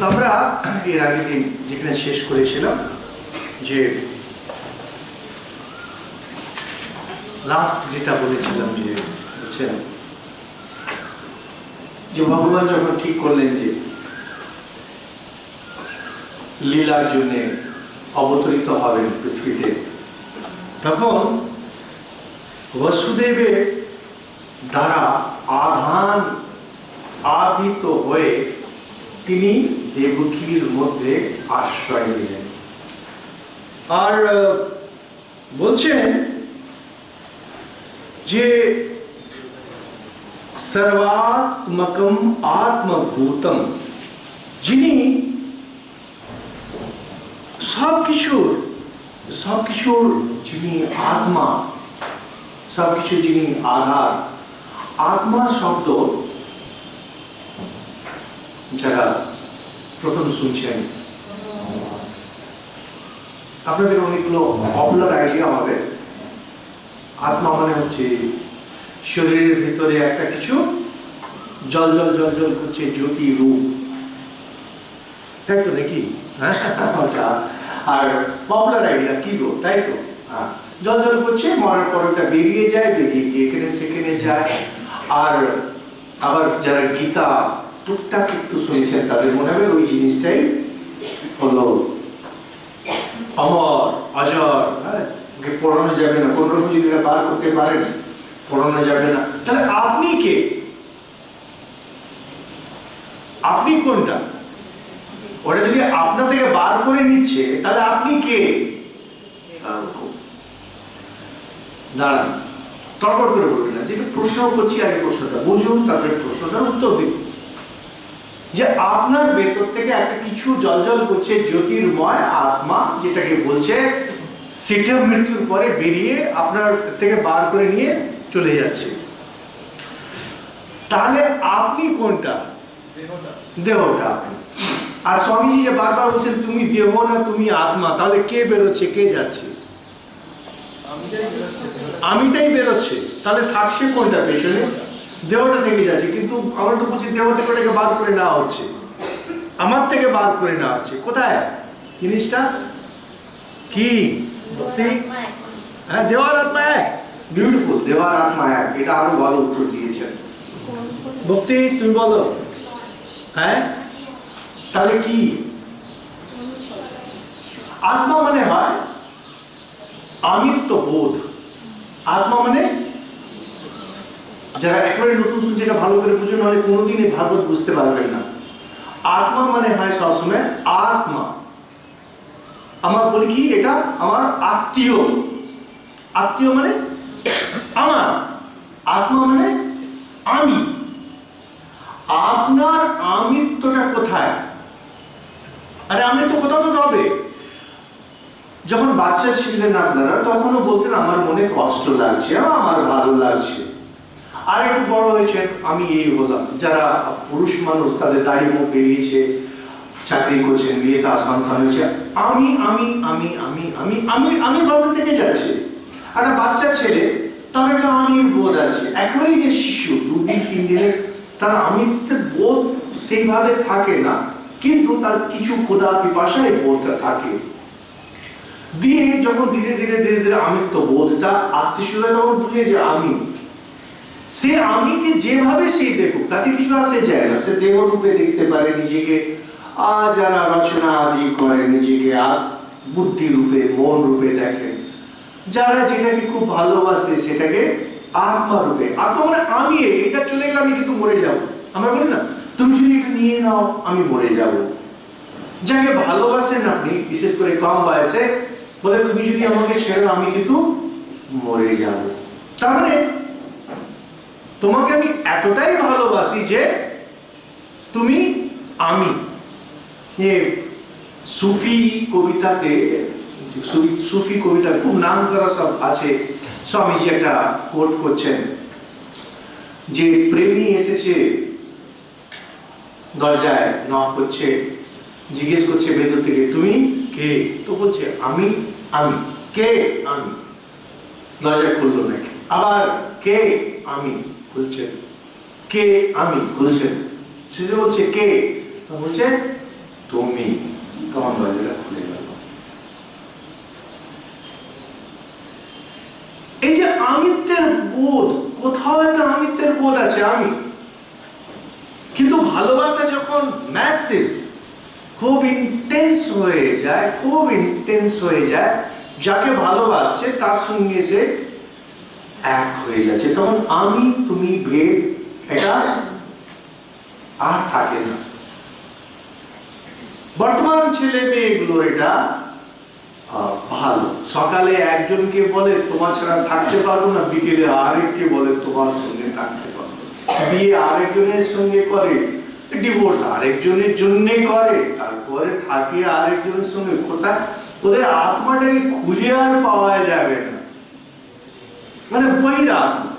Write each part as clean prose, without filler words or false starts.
আমরা এর আগের দিন যেখানে শেষ করেছিলাম যে লাস্ট যেটা বলেছিলাম যে বুঝছেন যে ভগবান যখন ঠিক করলেন যে লীলার জন্য অবতরিত হবেন পৃথিবীতে, তখন বসুদেবের দ্বারা আদিত হয়ে তিনি দেবকীর মধ্যে আশ্রয় নিলেন। আর বলছেন যে সর্বাত্মকম আত্মভূতম, যিনি সবকিছুর যিনি আত্মা, সবকিছু যিনি আধার। আত্মা শব্দ যারা প্রথম শুনছেন, আপনাদের অনেকগুলো পপুলার আইডিয়া হবে। আত্মা মানে হচ্ছে শরীরের ভিতরে একটা কিছু জল জল জল জল করছে, জ্যোতি রূপ, তাই তো নাকি? ওটা আর পপুলার আইডিয়া কি গো, তাই তো? জল জল করছে, মরার পর ওটা বেরিয়ে যায়, বেরিয়ে গিয়ে এখানে সেখানে যায়। আর আবার যারা গীতা টুকটাক একটু শুনেছেন তাদের মনে হবে ওই জিনিসটাই হলো অমর অজর, ওকে পড়ানো যাবে না, কোন রকম যদি বার করতে পারেন পড়ানো যাবে না। তাহলে আপনি কে? আপনি কোনটা? ওটা যদি আপনার থেকে বার করে নিচ্ছে তাহলে আপনি কে? দাঁড়ান, তড়পড় করে বলবেন না। যেটা প্রশ্ন করছি আগে প্রশ্নটা বুঝুন, তারপরে প্রশ্নটার উত্তর দিন। যে আপনার ভেতর থেকে একটা কিছু জলজল করছে, জ্যোতির্ময় আত্মা যেটাকে বলছে, সেটা মৃত্যুর পরে বেরিয়ে আপনার থেকে বার করে নিয়ে চলে যাচ্ছে। তাহলে আপনি কোনটা? দেহটা আপনি। আর স্বামীজি যে বারবার বলছেন তুমি দেহ না তুমি আত্মা, তাহলে কে বেরোচ্ছে কে যাচ্ছে? আমিটাই বেরোচ্ছে। তাহলে থাকছে কোনটা পেছনে? দেহটা থেকে যাচ্ছে। কিন্তু আমরা তো বলছি দেহ থেকে ওটাকে বার করে নেওয়া হচ্ছে, আমার থেকে বার করে নেওয়া হচ্ছে। কোথায় জিনিসটা কি? ভক্তি? হ্যাঁ, দেওয়ার আত্মা এক। বিউটিফুল, দেওয়ার আত্মা এক। এটা আরো ভালো উত্তর দিয়েছেন ভক্তি। তুমি বলো। হ্যাঁ, তাহলে কি আত্মা মানে? হয় আমিত্ব বোধ। আত্মা মানে, যারা একেবারে নতুন শুনছে এটা ভালো করে বুঝুন, নাহলে কোনোদিন এই ভাগবত বুঝতে পারবেন না। আত্মা মানে হয় সবসময় আত্মা। আমার বলি কি, এটা আমার আত্মীয়। আত্মীয় মানে আমার, আত্মা মানে আমি। আপনার আমিত্বটা কোথায়? আরে আমিত্ব কোথাও তো হবে। যখন বাচ্চা ছিলেন আপনারা তখনও বলতেন আমার মনে কষ্ট লাগছে, আমার ভালো লাগছে। আর একটু বড় হয়েছেন, আমি এই হলাম। যারা পুরুষ মানুষ তাদের দাড়ি মুখ বেরিয়েছে, চাকরি করছেন, বিয়ে তা সন্তান হয়েছে, আমি আমি আমি আমি আমি আমি আমি ভাবতে থেকে যাচ্ছে। একটা বাচ্চা ছেলে, তার একটা আমির বোধ আছে। একেবারেই যে শিশু 2 দিন 3 দিনের, তার আমিত্বের বোধ সেইভাবে থাকে না, কিন্তু তার কিছু ক্ষুধা পিপাসা এই বোধটা থাকে। দিয়ে যখন ধীরে ধীরে ধীরে ধীরে আমিত্ব বোধটা আসতে শুরু হয়, তখন বুঝে যে আমি, সে আমিকে যেভাবে সেই দেখুক তাতে কিছু আসে যায় না। সে দেহ রূপে দেখতে পারে নিজেকে, যারা রচনা আদি করে নিজেকে বুদ্ধি রূপে, মন রূপে দেখেন। যারা যেটাকে খুব ভালোবাসে সেটাকে আত্মা রূপে। আত্মা মানে আমি, এটা চলে গেলে আমি কিন্তু মরে যাব। আমরা বলি না, তুমি যদি এটা নিয়ে নাও আমি মরে যাব। যাকে ভালোবাসেন আপনি, বিশেষ করে কম বয়সে, বলে তুমি যদি আমাকে ছেড়ো আমি কিন্তু মরে যাব। তার মানে তোমাকে আমি এতটাই ভালোবাসি যে তুমি আমি। সুফি কবিতাতে, সুফি কবিতা খুব নাম করা সব আছে। স্বামীজি একটা কোট করছেন যে প্রেমী এসেছে দরজায়, নক করছে, জিজ্ঞেস করছে ভেতর থেকে তুমি কে? তো বলছে আমি। আমি কে? আমি। দরজা খুললো নাকি? আবার কে? আমি। খুলছেন। কে? আমি। খুলছেন। শেষে বলছে কে? বলছে তুমি। তখন দরজাটা খুলে গেল। এই যে আমিত্বের বোধ, কোথাও একটা আমিত্বের বোধ আছে, আমি। কিন্তু ভালোবাসা যখন ম্যাসিভ, খুব ইন্টেন্স হয়ে যায়, খুব ইন্টেন্স হয়ে যায়, যাকে ভালোবাসছে তার সঙ্গে সে এক হয়ে যাচ্ছে, তখন আমি তুমি ভেদ এটা আর থাকে না। বর্তমান ছেলে মেয়েগুলোর এটা ভালো। সকালে একজনকে বলে তোমার ছাড়া থাকতে পারবো না, বিকেলে আরেককে বলে তোমার সঙ্গে থাকতে পারবো। বিয়ে আরেকজনের সঙ্গে করে, ডিভোর্স আরেকজনের জন্য করে, তারপরে থাকে আরেকজনের সঙ্গে। কোথায় ওদের আত্মাটাকে খুঁজে আর পাওয়া যাবে না, মানে বহিরাত্মা।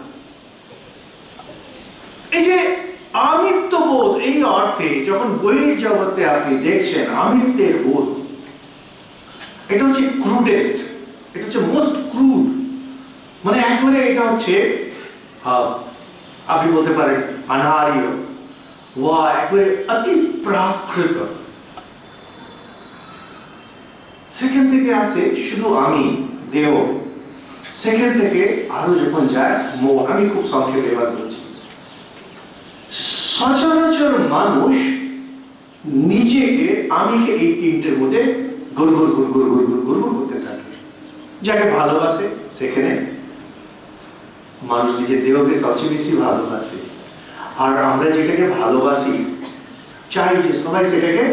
এই যে আমিত্ব বোধ, এই অর্থে যখন বহির জগতে আপনি দেখছেন আমিত্বের বোধ, এটা হচ্ছে ক্রুডেস্ট, এটা হচ্ছে মোস্ট ক্রুড। মানে একবারে এটা হচ্ছে আপনি বলতে পারেন অনার্য, ওয়া একবারে অতি প্রাকৃত। সেখান থেকে আসে শুধু আমি, দেহ। সেখান থেকে আরো যখন যায় মন। আমি খুব সংক্ষেপে এবার বলছি। সচরাচর মানুষ নিজেকে, আমিকে এই তিনটের মধ্যে গুড়গুড় গুড়গুড় গুড়গুড় গুড়গুড় করতে থাকে। যাকে ভালোবাসে সেখানে মানুষ নিজের দেহকে সবচেয়ে বেশি ভালোবাসে। আর আমরা যেটাকে ভালোবাসি চাই যে সবাই সেটাকে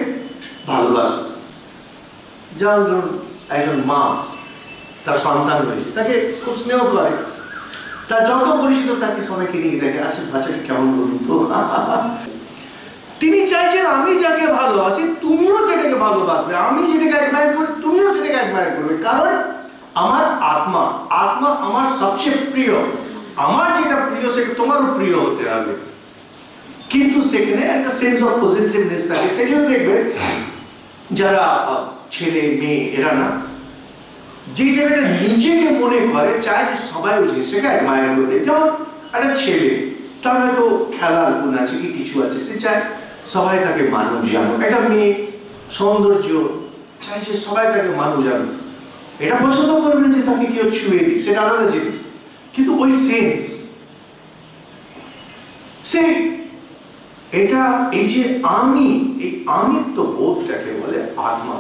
ভালোবাসুক। যেমন ধরুন একজন মা, তার সন্তান হয়েছে, তাকে খুব স্নেহ করে, তার যত পরিচিত তাকে সবাইকে নিয়ে দেখে, আচ্ছা বাচ্চাটা কেমন বলুন তো। তিনি চাইছেন আমি যাকে ভালোবাসি তুমিও সেটাকে ভালোবাসবে, আমি যেটাকে অ্যাডমায়ার করি তুমিও সেটাকে অ্যাডমায়ার করবে। কারণ আমার আত্মা, আত্মা আমার সবচেয়ে প্রিয়। আমার যেটা প্রিয় সেটা তোমারও প্রিয় হতে হবে। কিন্তু সেখানে একটা সেন্স অফ পজিটিভনেস থাকে। সেই জন্য দেখবেন যারা ছেলে মেয়ে এরা না, যে জায়গাটা নিজেকে মনে করে চায় যে সবাই ওই জিনিসটাকে অ্যাডমায়ার করবে। যেমন একটা ছেলে, তার হয়তো খেলার গুণ আছে কি কিছু আছে, সে চায় সবাই তাকে মানুষ জানুক। একটা মেয়ে সৌন্দর্য চায় যে সবাই তাকে মানুষ জানুক। এটা পছন্দ করবে না যে তাকে কেউ ছুঁয়ে দিক, সেটা আলাদা জিনিস। কিন্তু ওই সেন্স, সে এটা, এই যে আমি, এই আমিত্ব বোধটাকে বলে আত্মা।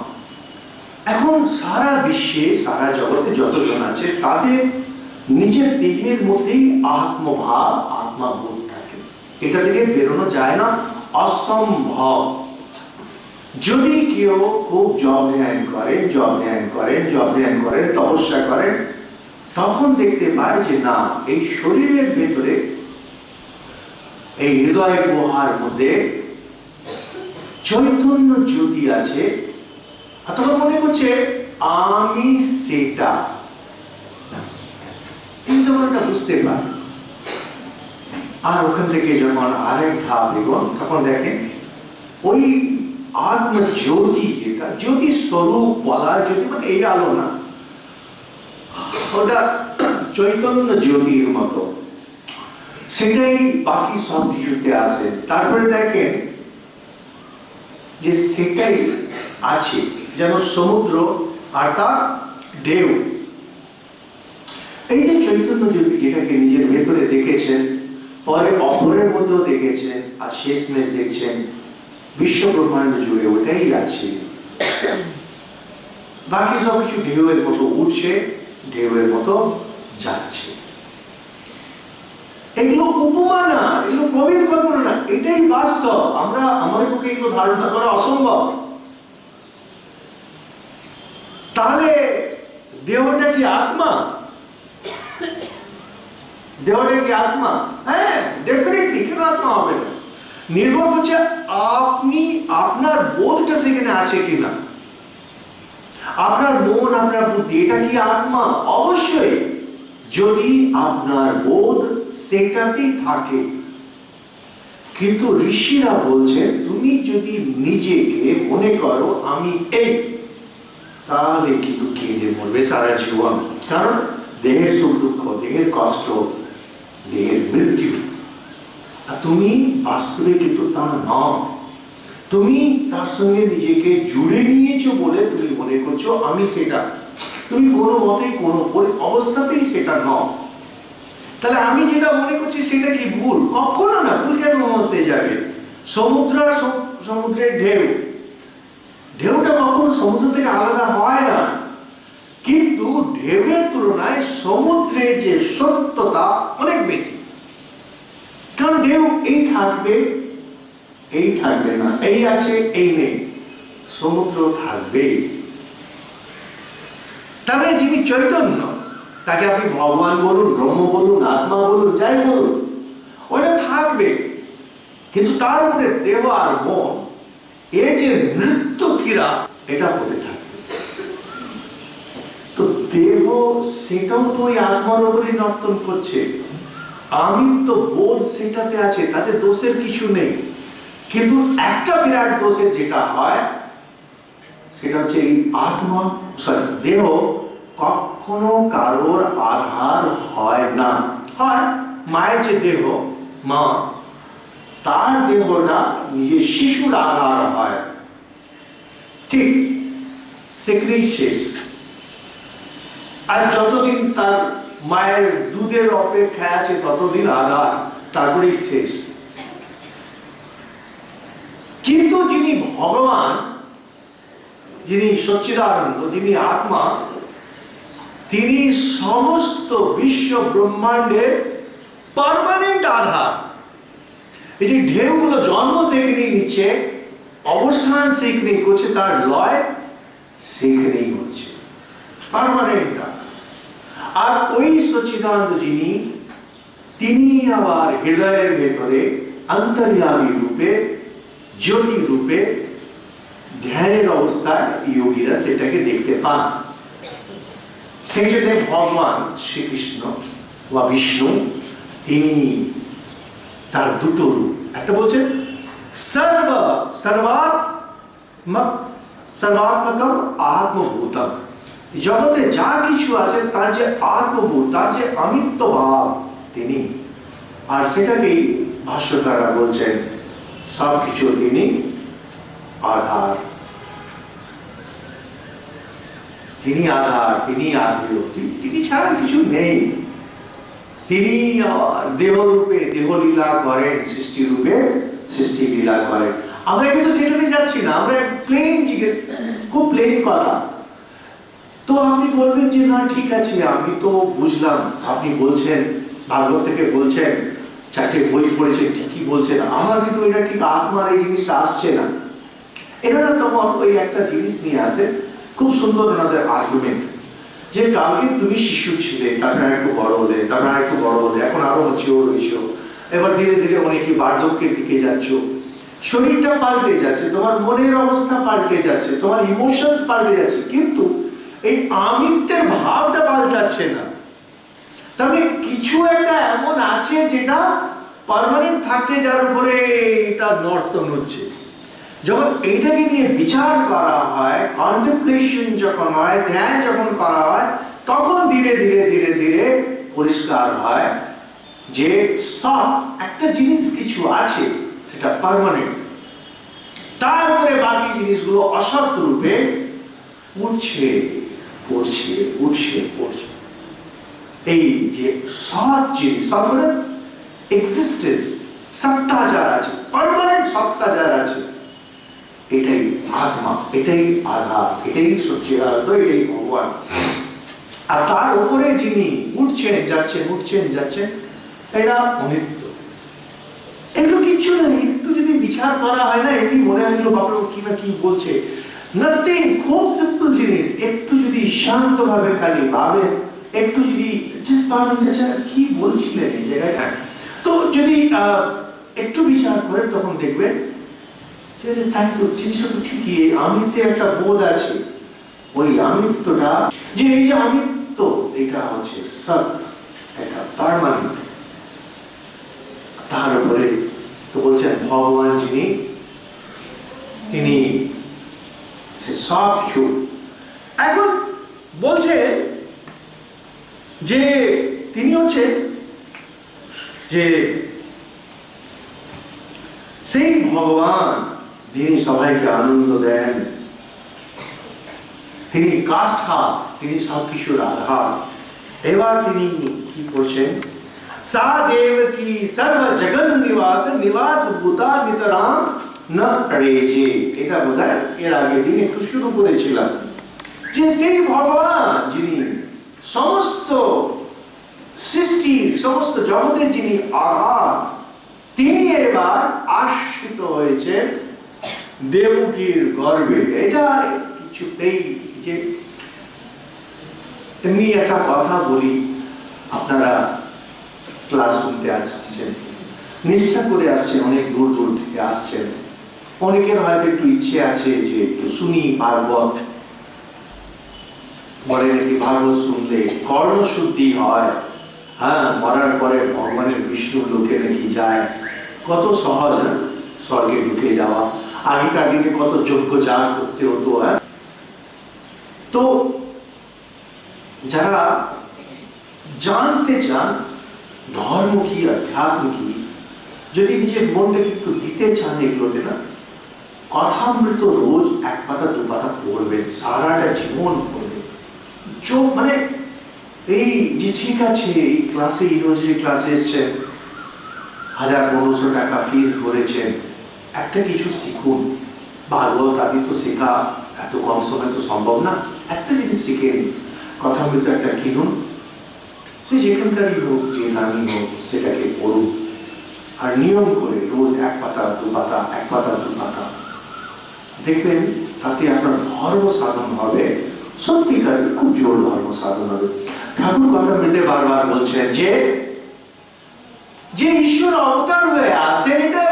এখন সারা বিশ্বে, সারা জগতে যতজন আছে তাদের নিজের দেহের মধ্যেই আত্মভাব, আত্মাবোধ থাকে। এটা থেকে বেরোনো যায় না, অসম্ভব। যদি কেউ খুব জপ ধ্যান করেন, জপ ধ্যান করেন, জপ ধ্যান করেন, তপস্যা করেন, তখন দেখতে পায় যে না, এই শরীরের ভেতরে, এই হৃদয় গুহার মধ্যে চৈতন্য জ্যোতি আছে। তখন মনে করছে আমি সেটা, তিনি তখন এটা বুঝতে পারেন। আর ওখান থেকে যখন আরেক ধাপ এগোন, তখন দেখেন ওই আত্মজ্যোতি, যেটা জ্যোতি স্বরূপ বলা, জ্যোতি মানে এই আলো না, ওটা চৈতন্য জ্যোতির মতো, সেটাই বাকি সব কিছুতে আসে। তারপরে দেখেন যে সেটাই আছে, যেন সমুদ্র আর তার ঢেউ। এই যে চৈতন্য জ্যোতি যেটাকে নিজের ভেতরে দেখেছেন, পরে অপরের মধ্যেও দেখেছেন, আর শেষমেশ দেখছেন বিশ্ব ব্রহ্মাণ্ড জুড়ে ওটাই আছে। বাকি সবকিছু ঢেউয়ের মতো উঠছে, ঢেউয়ের মতো যাচ্ছে। এগুলো উপমা না, এগুলো কবির কল্পনা না, এটাই বাস্তব। আমাদের পক্ষে এগুলো ধারণা করা অসম্ভব। তাহলে দেহটা কি আত্মা? দেহটা কি আত্মা? হ্যাঁ, ডেফিনেটলি। কেন আত্মা হবে না? নির্ভর করছে আপনি আপনার বোধটা সেখানে আছে কিনা। আপনার মন, আপনার বুদ্ধি, এটা কি আত্মা? অবশ্যই, যদি আপনার বোধ সেটাতেই থাকে। কিন্তু ঋষিরা বলছেন তুমি যদি নিজেকে মনে করো আমি এই, তাহলে কিন্তু কেঁদে মরবে সারা জীবন। কারণ দেহের সুখ দুঃখ, দেহের কষ্ট, দেহের মৃত্যু, আর তুমি বাস্তবে কিন্তু তা নও। তুমি তার সঙ্গে নিজেকে জুড়ে নিয়েছো বলে তুমি মনে করছো আমি সেটা। তুমি কোনো মতেই কোনো অবস্থাতেই সেটা নও। তাহলে আমি যেটা মনে করছি সেটা কি ভুল? কখনো না। ভুল কেন হতে যাবে? সমুদ্রের ঢেউ, ঢেউটা কখনো সমুদ্র থেকে আলাদা হয় না। কিন্তু ঢেউয়ের তুলনায় সমুদ্রের যে সত্যতা অনেক বেশি। কারণ ঢেউ এই থাকবে, এই থাকবে না, এই আছে, এই নেই। সমুদ্র থাকবে। তাহলে যিনি চৈতন্য, তাকে আপনি ভগবান বলুন, ব্রহ্ম বলুন, আত্মা বলুন, যাই বলুন, ওটা থাকবে। কিন্তু তার উপরে দেহ আর মন, এই যে নৃত্য ক্রীড়া, এটা হতে থাকবে। তো দেহ সেটাও তো ওই আত্মার উপরে নর্তন করছে। আমি তো বোধ সেটাতে আছে, তাতে দোষের কিছু নেই। কিন্তু একটা বিরাট দোষের যেটা হয় সেটা হচ্ছে এই আত্মা, দেহ কখনো কারোর আধার হয় না। হয় মায়ের যে দেহ, মা, তার দেহটা নিজের শিশুর আধার হয়, ঠিক সেখানেই শেষ। আর যতদিন তার মায়ের দুধের অপেক্ষায় আছে ততদিন আধার, তারপরেই শেষ। কিন্তু যিনি ভগবান, যিনি সচ্চিদানন্দ, যিনি আত্মা, তিনি সমস্ত বিশ্ব ব্রহ্মাণ্ডের পার্মানেন্ট আধার। এই যে ঢেউগুলো জন্ম সেখানেই নিচ্ছে, অবসান সেখানেই করছে, তার লয় সেখানেই হচ্ছে, পার্মানেন্ট আধার। আর ওই সচ্চিদানন্দ যিনি, তিনি আবার হৃদয়ের ভেতরে অন্তর্যামী রূপে, জ্যোতি রূপে, ধ্যানের অবস্থায় যোগীরা সেটাকে দেখতে পান। সেই জন্য ভগবান শ্রীকৃষ্ণ বা বিষ্ণু, তিনি তার দুটো রূপ। একটা বলছেন সর্বাত্মকম আত্মভূতম, জগতে যা কিছু আছে তার যে আত্মভূত, তার যে অমিত্ব ভাব তিনি। আর সেটাকেই ভাষ্যকাররা বলছেন সবকিছু তিনি আধার, তিনি আধার, তিনি আধেয়, তিনি ছাড়া কিছু নেই। তিনি দেহরূপে দেহলীলা করেন, সৃষ্টি রূপে সৃষ্টি লীলা করেন। আমরা কিন্তু সেটাতে যাচ্ছি না, আমরা প্লেন খুব প্লেন কথা। তো আপনি বলবেন যে না ঠিক আছে, আমি তো বুঝলাম, আপনি বলছেন ভাগবত থেকে বলছেন, চারটে বই পড়েছেন, ঠিকই বলছেন, আমার কিন্তু এটা ঠিক আত্মার এই জিনিসটা আসছে না। এনারা তখন ওই একটা জিনিস নিয়ে আসে, খুব সুন্দর ওনাদের আর্গুমেন্ট, যে কালকে তুমি শিশু ছিলে, তারপরে একটু বড় হলে, তারপরে একটু বড় হলে, এখন আরো ম্যাচিওর হয়েছো, এবার ধীরে ধীরে অনেকই বার্ধক্যের দিকে যাচ্ছ, শরীরটা পাল্টে যাচ্ছে, তোমার মনের অবস্থা পাল্টে যাচ্ছে, তোমার ইমোশনস পাল্টে যাচ্ছে, কিন্তু এই আমিত্বের ভাবটা পাল্টাচ্ছে না। তার মানে কিছু একটা এমন আছে যেটা পার্মানেন্ট থাকছে, যার উপরে এটা নর্তন হচ্ছে। যখন এইটাকে নিয়ে বিচার করা হয়, কন্টেমপ্লেশন যখন হয়, ধ্যান যখন করা হয়, তখন ধীরে ধীরে ধীরে ধীরে পরিষ্কার হয় যে সৎ একটা জিনিস কিছু আছে, সেটা পার্মানেন্ট। তারপরে বাকি জিনিসগুলো অসৎ রূপে উঠছে। পড়ছে, উঠছে, পড়ছে। এই যে সৎ জিনিস, সৎ মানে এক্সিস্টেন্স, সত্তা যার আছে, পার্মানেন্ট সত্তা যার আছে, এটাই আত্মা, এটাই আধার, এটাই সচ্চিদানন্দ, এটাই ভগবান। আর তার উপরে যিনি উঠছেন যাচ্ছেন, উঠছেন যাচ্ছেন, এটা অনিত্য। এগুলো কিচ্ছু নেই, একটু যদি বিচার করা হয় না, এমনি মনে হয় বাবা কি না কি বলছে, নাথিং, খুব সিম্পল জিনিস। একটু যদি শান্তভাবে খালি ভাবেন, একটু যদি জাস্ট ভাবেন যে কি বলছিলেন এই জায়গাটা, তো যদি একটু বিচার করেন তখন দেখবেন যে তাই তো, জিনিসটা তো ঠিকই, আমিত্বের একটা বোধ আছে। ওই আমিত্বটা, যে এই যে আমিত্ব, এটা হচ্ছে সৎ, এটা পার্মানেন্ট। তার উপরে তো বলছেন ভগবান যিনি, তিনি সব কিছু। এখন বলছেন যে তিনি হচ্ছেন যে সেই ভগবান যিনি সবাইকে আনন্দ দেন, তিনি কাষ্ঠা, তিনি সবকিছুর আধার। এবার তিনি কি করছেন, সা দেব কি সর্ব জগন নিবাস, নিবাস ভূতা নিতরাম না রেজে। এটা বোধহয় এর আগে দিন একটু শুরু করেছিলাম, যে সেই ভগবান যিনি সমস্ত সৃষ্টি, সমস্ত জগতের যিনি আধার, তিনি এবার আশ্রিত হয়েছেন দেবকীর গর্ভে। এটা কিছুতেই, যে এমনি একটা কথা বলি, আপনারা ক্লাস শুনতে আসছেন, নিষ্ঠা করে আসছেন, অনেক দূর দূর থেকে আসছেন, অনেকের হয়তো একটু ইচ্ছে আছে যে একটু শুনি ভাগবত, বলে নাকি ভাগবত শুনলে কর্ণশুদ্ধি হয়, হ্যাঁ, মরার পরে ভগবানের বিষ্ণু লোকে নাকি যায়, কত সহজ, হ্যাঁ, স্বর্গে ঢুকে যাওয়া। আগেকার দিনে কত যজ্ঞ জাগ করতে হতো। হ্যাঁ, তো যারা জানতে চান ধর্ম কি, অধ্যাত্ম কি, যদি নিজের মনটাকে একটু দিতে চান এগুলোতে না, কথামৃত রোজ এক পাতা দু পাতা পড়বেন, সারাটা জীবন পড়বেন। মানে এই যে ঠিক আছে, এই ক্লাসে, ইউনিভার্সিটি ক্লাসে এসছেন, 1000-1500 টাকা ফিস ভরেছেন, একটা কিছু শিখুন। ভাগবত আদি তো শেখা এত কম সময় তো সম্ভব না, একটা জিনিস শিখে নিন, কথামৃত একটা কিনুন, সে যেখানকারই হোক, যে দামি হোক, সেটাকে পড়ুন। আর নিয়ম করে রোজ এক পাতা দু পাতা, এক পাতা দু পাতা, দেখবেন তাতে আপনার ধর্ম সাধন হবে, সত্যিকারের খুব জোর ধর্ম সাধন হবে। ঠাকুর কথামৃতে বারবার বলছেন যে যে ঈশ্বর অবতার হয়ে আসেন, এটা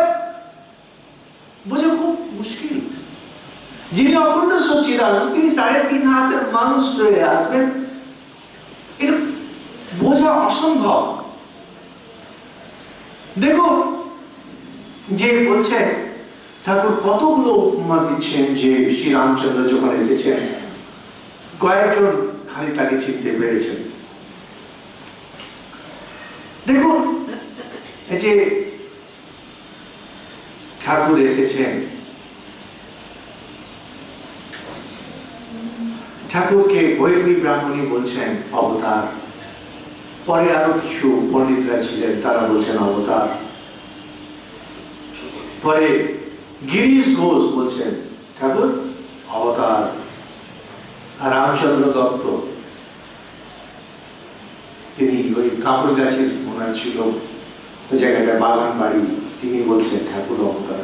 বোঝা খুব মুশকিল। যিনি অখণ্ড সচ্চিদানন্দ, তিনি 3.5 হাতের মানুষ হয়ে আসবেন, এটা বোঝা অসম্ভব। দেখুন যে বলছেন ঠাকুর কতগুলো উপমা দিচ্ছেন, যে শ্রী রামচন্দ্র যখন এসেছেন, কয়েকজন খালি তাকে চিনতে পেরেছেন। দেখুন এই যে ঠাকুর এসেছেন, ঠাকুরকে বৈরবী ব্রাহ্মণী বলছেন অবতার, পরে আরো কিছু পণ্ডিতরা ছিলেন, তারা বলছেন অবতার, পরে গিরিশ ঘোষ বলছেন ঠাকুর অবতার, রামচন্দ্র দত্ত, তিনি ওই কাপড় গাছের ওনার ছিল ওই জায়গাটা বাগান বাড়ি, তিনি বলছেন ঠাকুর অবতার।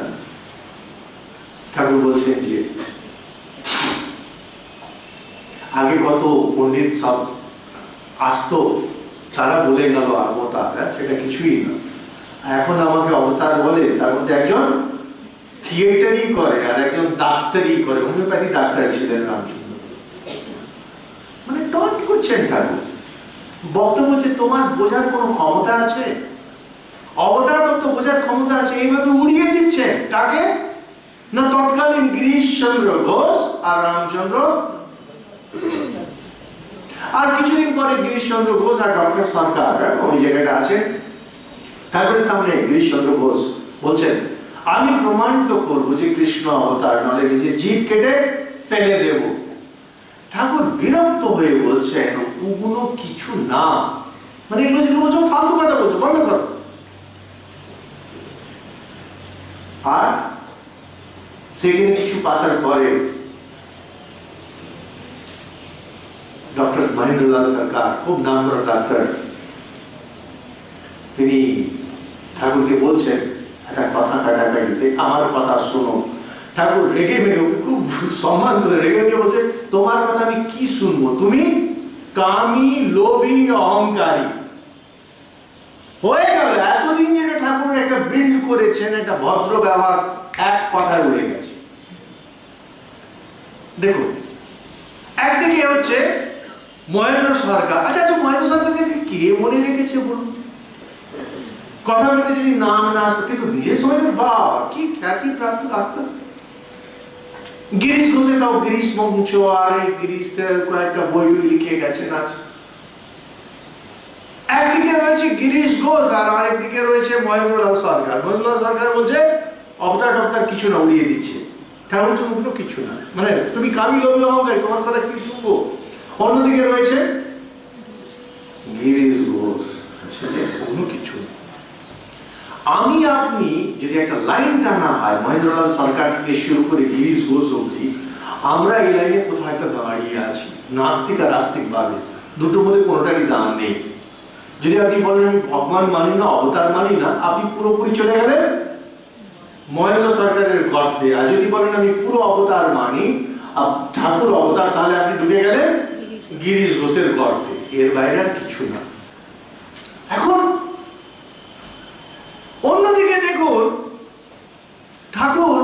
ঠাকুর বলছেন যে আগে কত পণ্ডিত সব আসতো, তারা বলে গেল অবতার, সেটা কিছুই না। এখন আমাকে অবতার বলে, তার মধ্যে একজন থিয়েটারই করে আর একজন ডাক্তারই করে, হোমিওপ্যাথি ডাক্তার ছিলেন রামচন্দ্র। মানে টন্ট করছেন ঠাকুর। বক্তব্য হচ্ছে তোমার বোঝার কোনো ক্ষমতা আছে? অবতার তত্ত্ব বোঝার ক্ষমতা আছে? এইভাবে উড়িয়ে দিচ্ছেন কাকে না, তৎকালীন গিরিশচন্দ্র ঘোষ আর রামচন্দ্র। আর কিছুদিন পরে গিরিশচন্দ্র ঘোষ আর ডক্টর সরকার ওই জায়গাটা আছেন, ঠাকুরের সামনে গিরিশচন্দ্র ঘোষ বলছেন আমি প্রমাণিত করবো যে কৃষ্ণ অবতার, নলে নিজে জীব কেটে ফেলে দেব। ঠাকুর বিরক্ত হয়ে বলছেন ওগুলো কিছু না, মানে এগুলো যেগুলো বলছো ফালতু কথা বলছো, বন্ধ করো। আর সেখানে কিছু পাতার পরে ডক্টর মহেন্দ্রলাল সরকার, খুব নাম করা ডাক্তার, তিনি ঠাকুরকে বলছেন একটা কথা কাটাকাটিতে, আমার কথা শোনো। ঠাকুর রেগে মেগে, খুব সম্মান করে রেগে মেগে বলছে, তোমার কথা আমি কি শুনবো, তুমি কামী, লোভী, অহংকারী। হয়ে গেল, এতদিন যেটা ঠাকুর একটা বিল্ড করেছেন, একটা ভদ্র ব্যবহার, এক কথায় উড়ে গেছে। দেখুন, একদিকে হচ্ছে মহেন্দ্র সরকার। আচ্ছা আচ্ছা, মহেন্দ্র সরকারকে কে মনে রেখেছে বলুন? কথা বলতে যদি নাম না আসতো, কিন্তু নিজের সময় বাবা কি খ্যাতি প্রাপ্ত ডাক্তার। গিরিশ ঘোষের তাও গিরিশ মঞ্চ, আর এই গিরিশ কয়েকটা বই লিখে গেছেন আছে। একদিকে রয়েছে গিরিশ ঘোষ আর আরেকদিকে রয়েছে মহেন্দ্রলাল সরকার। মহেন্দ্রলাল সরকার বলছে অবতার টবতার কিছু না, উড়িয়ে দিচ্ছে। ঠাকুর চুমুকলো কিছু না, মানে তুমি কামি, লোভী, অহংকারী, তোমার কথা কি শুনবো। অন্যদিকে রয়েছে গিরিশ ঘোষ, কোনো কিছু না। আমি আপনি যদি একটা লাইন টানা হয় মহেন্দ্রলাল সরকার থেকে শুরু করে গিরিশ ঘোষ অবধি, আমরা এই লাইনে কোথাও একটা দাঁড়িয়ে আছি, নাস্তিক আর আস্তিক ভাবে, দুটোর মধ্যে কোনোটারই দাম নেই। যদি আপনি বলেন আমি ভগবান মানি না, অবতার মানি না, আপনি পুরোপুরি চলে গেলেন মহেন্দ্র সরকারের গর্তে। আর যদি বলেন আমি পুরো অবতার মানি, ঠাকুর অবতার, তাহলে আপনি ঢুকে গেলেন গিরিশ ঘোষের গর্তে। এর বাইরে আর কিছু না। এখন অন্যদিকে দেখুন, ঠাকুর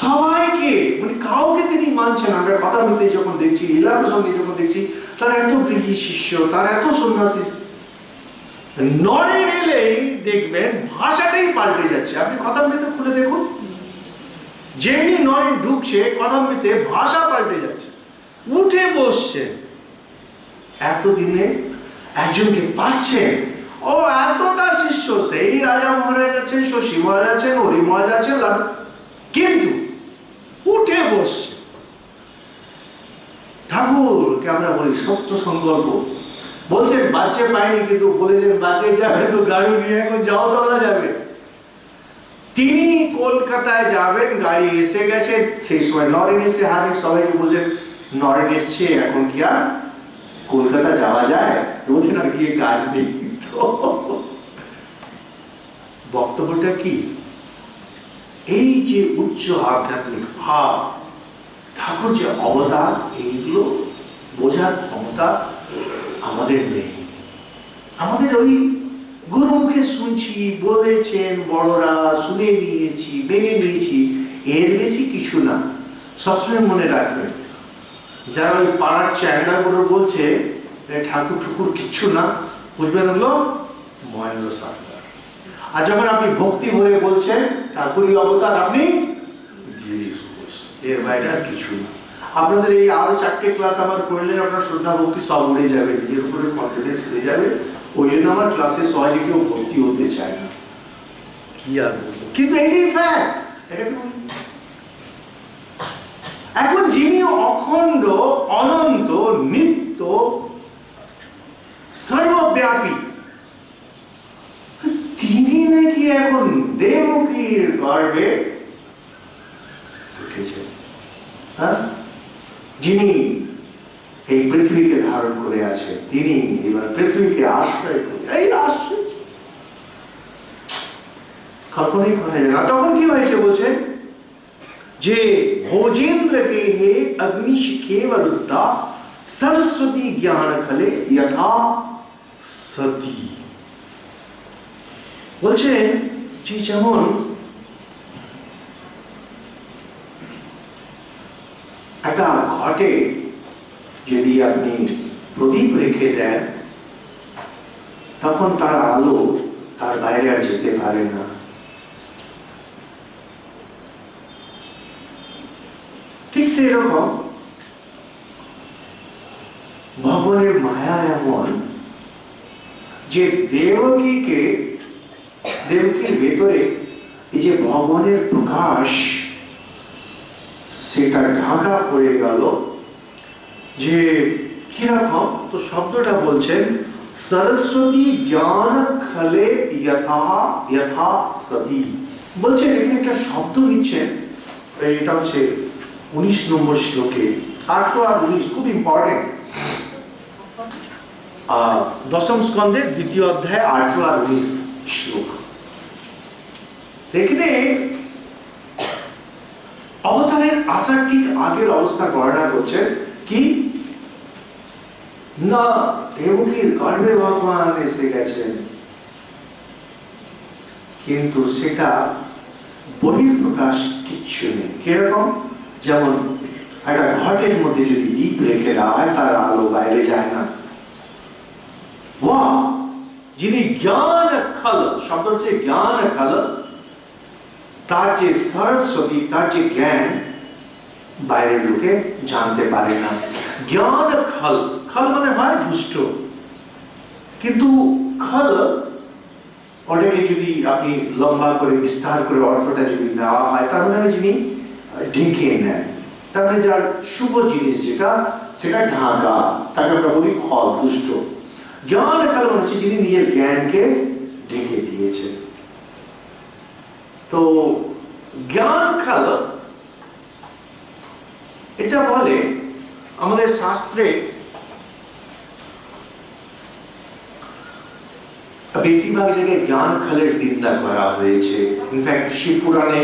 সবাইকে, মানে কাউকে তিনি মানছেন। আমরা কথা বলতে যখন দেখছি, লীলা প্রসঙ্গে যখন দেখছি, তার এত গৃহী শিষ্য, তার এত সন্ন্যাসী, নরেন এলেই দেখবেন ভাষাটাই পাল্টে যাচ্ছে। আপনি কথামৃত খুলে দেখুন, যেমনি নরেন ঢুকছে কথামৃতে ভাষা পাল্টে যাচ্ছে, উঠে বসছে। এতদিনে একজনকে পাচ্ছেন, ও এত তার শিষ্য, সেই রাজা মহারাজ আছেন, শশী মহারাজ আছেন, হরি মহারাজ আছেন, কিন্তু উঠে বসছে। ঠাকুরকে আমরা বলি সত্য সংকল্প। বলছেন বাচ্চা পায়নি, কিন্তু বলেছেন বাচ্চা যাবে তো গাড়ি নিয়ে, এখন জাওতলা যাবে। তিনি কলকাতায় যাবেন, গাড়ি এসে গেছে। সেই সময় নরেন এসে হাজির, সবাইকে বলছেন নরেন এসছে, এখন কি আর কলকাতা যাওয়া যায়? বলছেন আর গিয়ে কাজ নেই। বক্তব্যটা কি? এই যে উচ্চ আধ্যাত্মিক ভাব, ঠাকুর যে অবতার, এইগুলো বোঝার ক্ষমতা আমাদের নেই। আমাদের ওই গুরুমুখে শুনছি, বলেছেন বড়রা, শুনে নিয়েছি, মেনে নিয়েছি, এর বেশি কিছু না। সবসময় মনে রাখবেন, যারা ওই পাড়ার চ্যাংড়াগুলো বলছে ঠাকুর ঠুকুর কিচ্ছু না, বুঝবেন হলো মহেন্দ্র সরকার। আর যখন আপনি ভক্তি ভরে বলছেন ঠাকুরই অবতার, আপনি গিরিশ ঘোষ, এর বাইরে আর কিছু না। আপনাদের এই আরো 4টে ক্লাস আমার করলে আপনার শ্রদ্ধা ভক্তি সব উড়ে যাবে, নিজের উপরে কনফিডেন্স উড়ে যাবে। ওই জন্য আমার ক্লাসে সহজে কেউ ভর্তি হতে চায় না, কি আর বলবো, কিন্তু এটাই ফ্যাক্ট। এটা কি এখন যিনি অখণ্ড, অনন্ত, নিত্য, সর্বব্যাপী, তিনি নাকি এখন দেবকীর গর্ভে ঢুকেছেন। হ্যাঁ, যিনি এই পৃথিবীকে ধারণ করে আছেন, তিনি এবার পৃথিবীকে আশ্রয় করে, এই আশ্রয় কল্পনাই করা যায় না। তখন কি হয়েছে বলছেন যে ভোজেন্দ্র দেহে অগ্নিশিখে বরুদ্ধা সরস্বতী জ্ঞান খলে যথা সতী। বলছেন যে যেমন একটা ঘটে যদি আপনি প্রদীপ রেখে দেন, তখন তার আলো তার বাইরে আর যেতে পারে না। ঠিক সেই রকম ভগবানের মায়া এমন যে দেবকীর ভেতরে এই যে ভগবানের প্রকাশ, সেটা ঢাকা পড়ে গেল যে কিরকম, তো শব্দটা বলছেন সরস্বতী জ্ঞান খলে যথা যথা সতী। বলছেন এখানে একটা শব্দ নিচ্ছেন, এটা হচ্ছে 19 নম্বর শ্লোকে, 18 আর 19 খুব ইম্পর্টেন্ট। দশম স্কন্ধের 2য় অধ্যায় 18 আর 19 শ্লোক। এখানে অবতারের আসার ঠিক আগের অবস্থা বর্ণনা করছেন কি না, দেবকীর গর্ভে ভগবান এসে গেছেন, কিন্তু সেটা বহিঃপ্রকাশ কিচ্ছু নেই। কিরকম, যেমন একটা ঘটের মধ্যে যদি দীপ রেখে দেওয়া হয় তার আলো বাইরে যায় না। যিনি জ্ঞান খল, শব্দ হচ্ছে জ্ঞান খল, তার যে সরস্বতী, তার যে জ্ঞান বাইরের লোকে জানতে পারে না। জ্ঞান খল, খল মানে হয় দুষ্ট, কিন্তু খল ওটাকে যদি আপনি লম্বা করে বিস্তার করে অর্থটা যদি নেওয়া হয়, তার মানে যিনি ঢেকে নেন, তার মানে যার শুভ জিনিস যেটা সেটা ঢাকা, তাকে আমরা বলি খল, দুষ্ট। জ্ঞান খল মানে হচ্ছে যিনি নিজের জ্ঞানকে ঢেকে দিয়েছেন। তো জ্ঞান খল এটা বলে আমাদের শাস্ত্রে বেশিরভাগ জায়গায় জ্ঞান খলের নিন্দা করা হয়েছে। ইনফ্যাক্ট শিব পুরাণে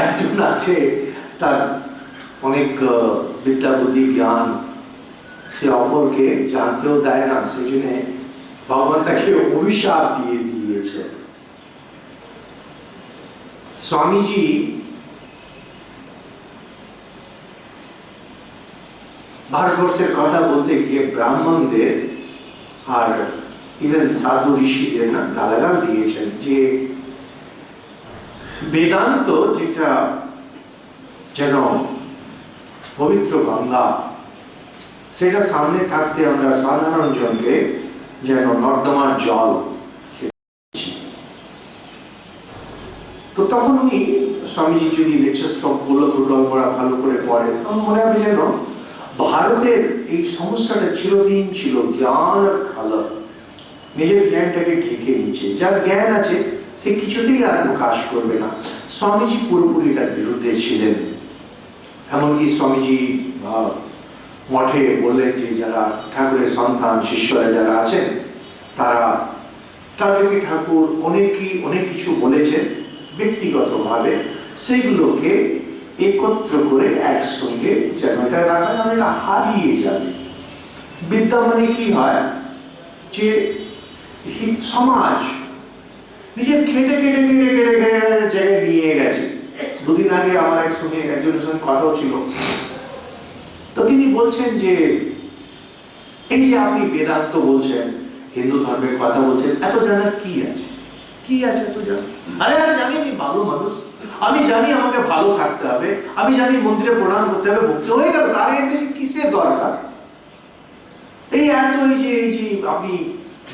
একজন আছে, তার অনেক বিদ্যা বুদ্ধি জ্ঞান, সে অপরকে জানতেও দেয় না, সেই জন্য ভগবান তাকে অভিশাপ দিয়ে দিয়েছে। স্বামীজি ভারতবর্ষের কথা বলতে গিয়ে ব্রাহ্মণদের আর ইভেন সাধু ঋষিদের না গালাগাল দিয়েছেন যে বেদান্ত যেটা যেন পবিত্র গঙ্গা, সেটা সামনে থাকতে আমরা সাধারণ জনকে যেন নর্দমার জল খেয়েছি। তো তখন উনি স্বামীজি যদি লেকচার সব পড়া ভালো করে পড়েন, তখন মনে হবে যেন ভারতের এই সমস্যাটা চিরদিন ছিল জ্ঞান খালা, নিজের জ্ঞানটাকে ঢেকে নিচ্ছে। যার জ্ঞান আছে সে কিছুতেই আর প্রকাশ করবে না। স্বামীজি পুরোপুরি তার বিরুদ্ধে ছিলেন। এমনকি স্বামীজি মঠে বললেন যে যারা ঠাকুরের সন্তান শিষ্যরা যারা আছেন তাদেরকে ঠাকুর অনেক কিছু বলেছেন ব্যক্তিগতভাবে, সেইগুলোকে একত্র করে একসঙ্গে যেন এটা রাখা, না এটা হারিয়ে যাবে। বিদ্যা মানে কি হয় যে সমাজ নিজের খেটে খেটে খেটে খেটে খেটে জায়গায় নিয়ে গেছে। দুদিন আগে আমার একজনের সঙ্গে কথা ছিল, তো তিনি বলছেন যে এই যে আপনি বেদান্ত বলছেন, হিন্দু ধর্মের কথা বলছেন, এত জানার কি আছে? কি আছে এত জানার? আরে আমি জানি আমি ভালো মানুষ, আমি জানি আমাকে ভালো থাকতে হবে, আমি জানি মন্দিরে প্রণাম করতে হবে, ভক্তি হয়ে গেল, তার এর বেশি কিসের দরকার? এই যে আপনি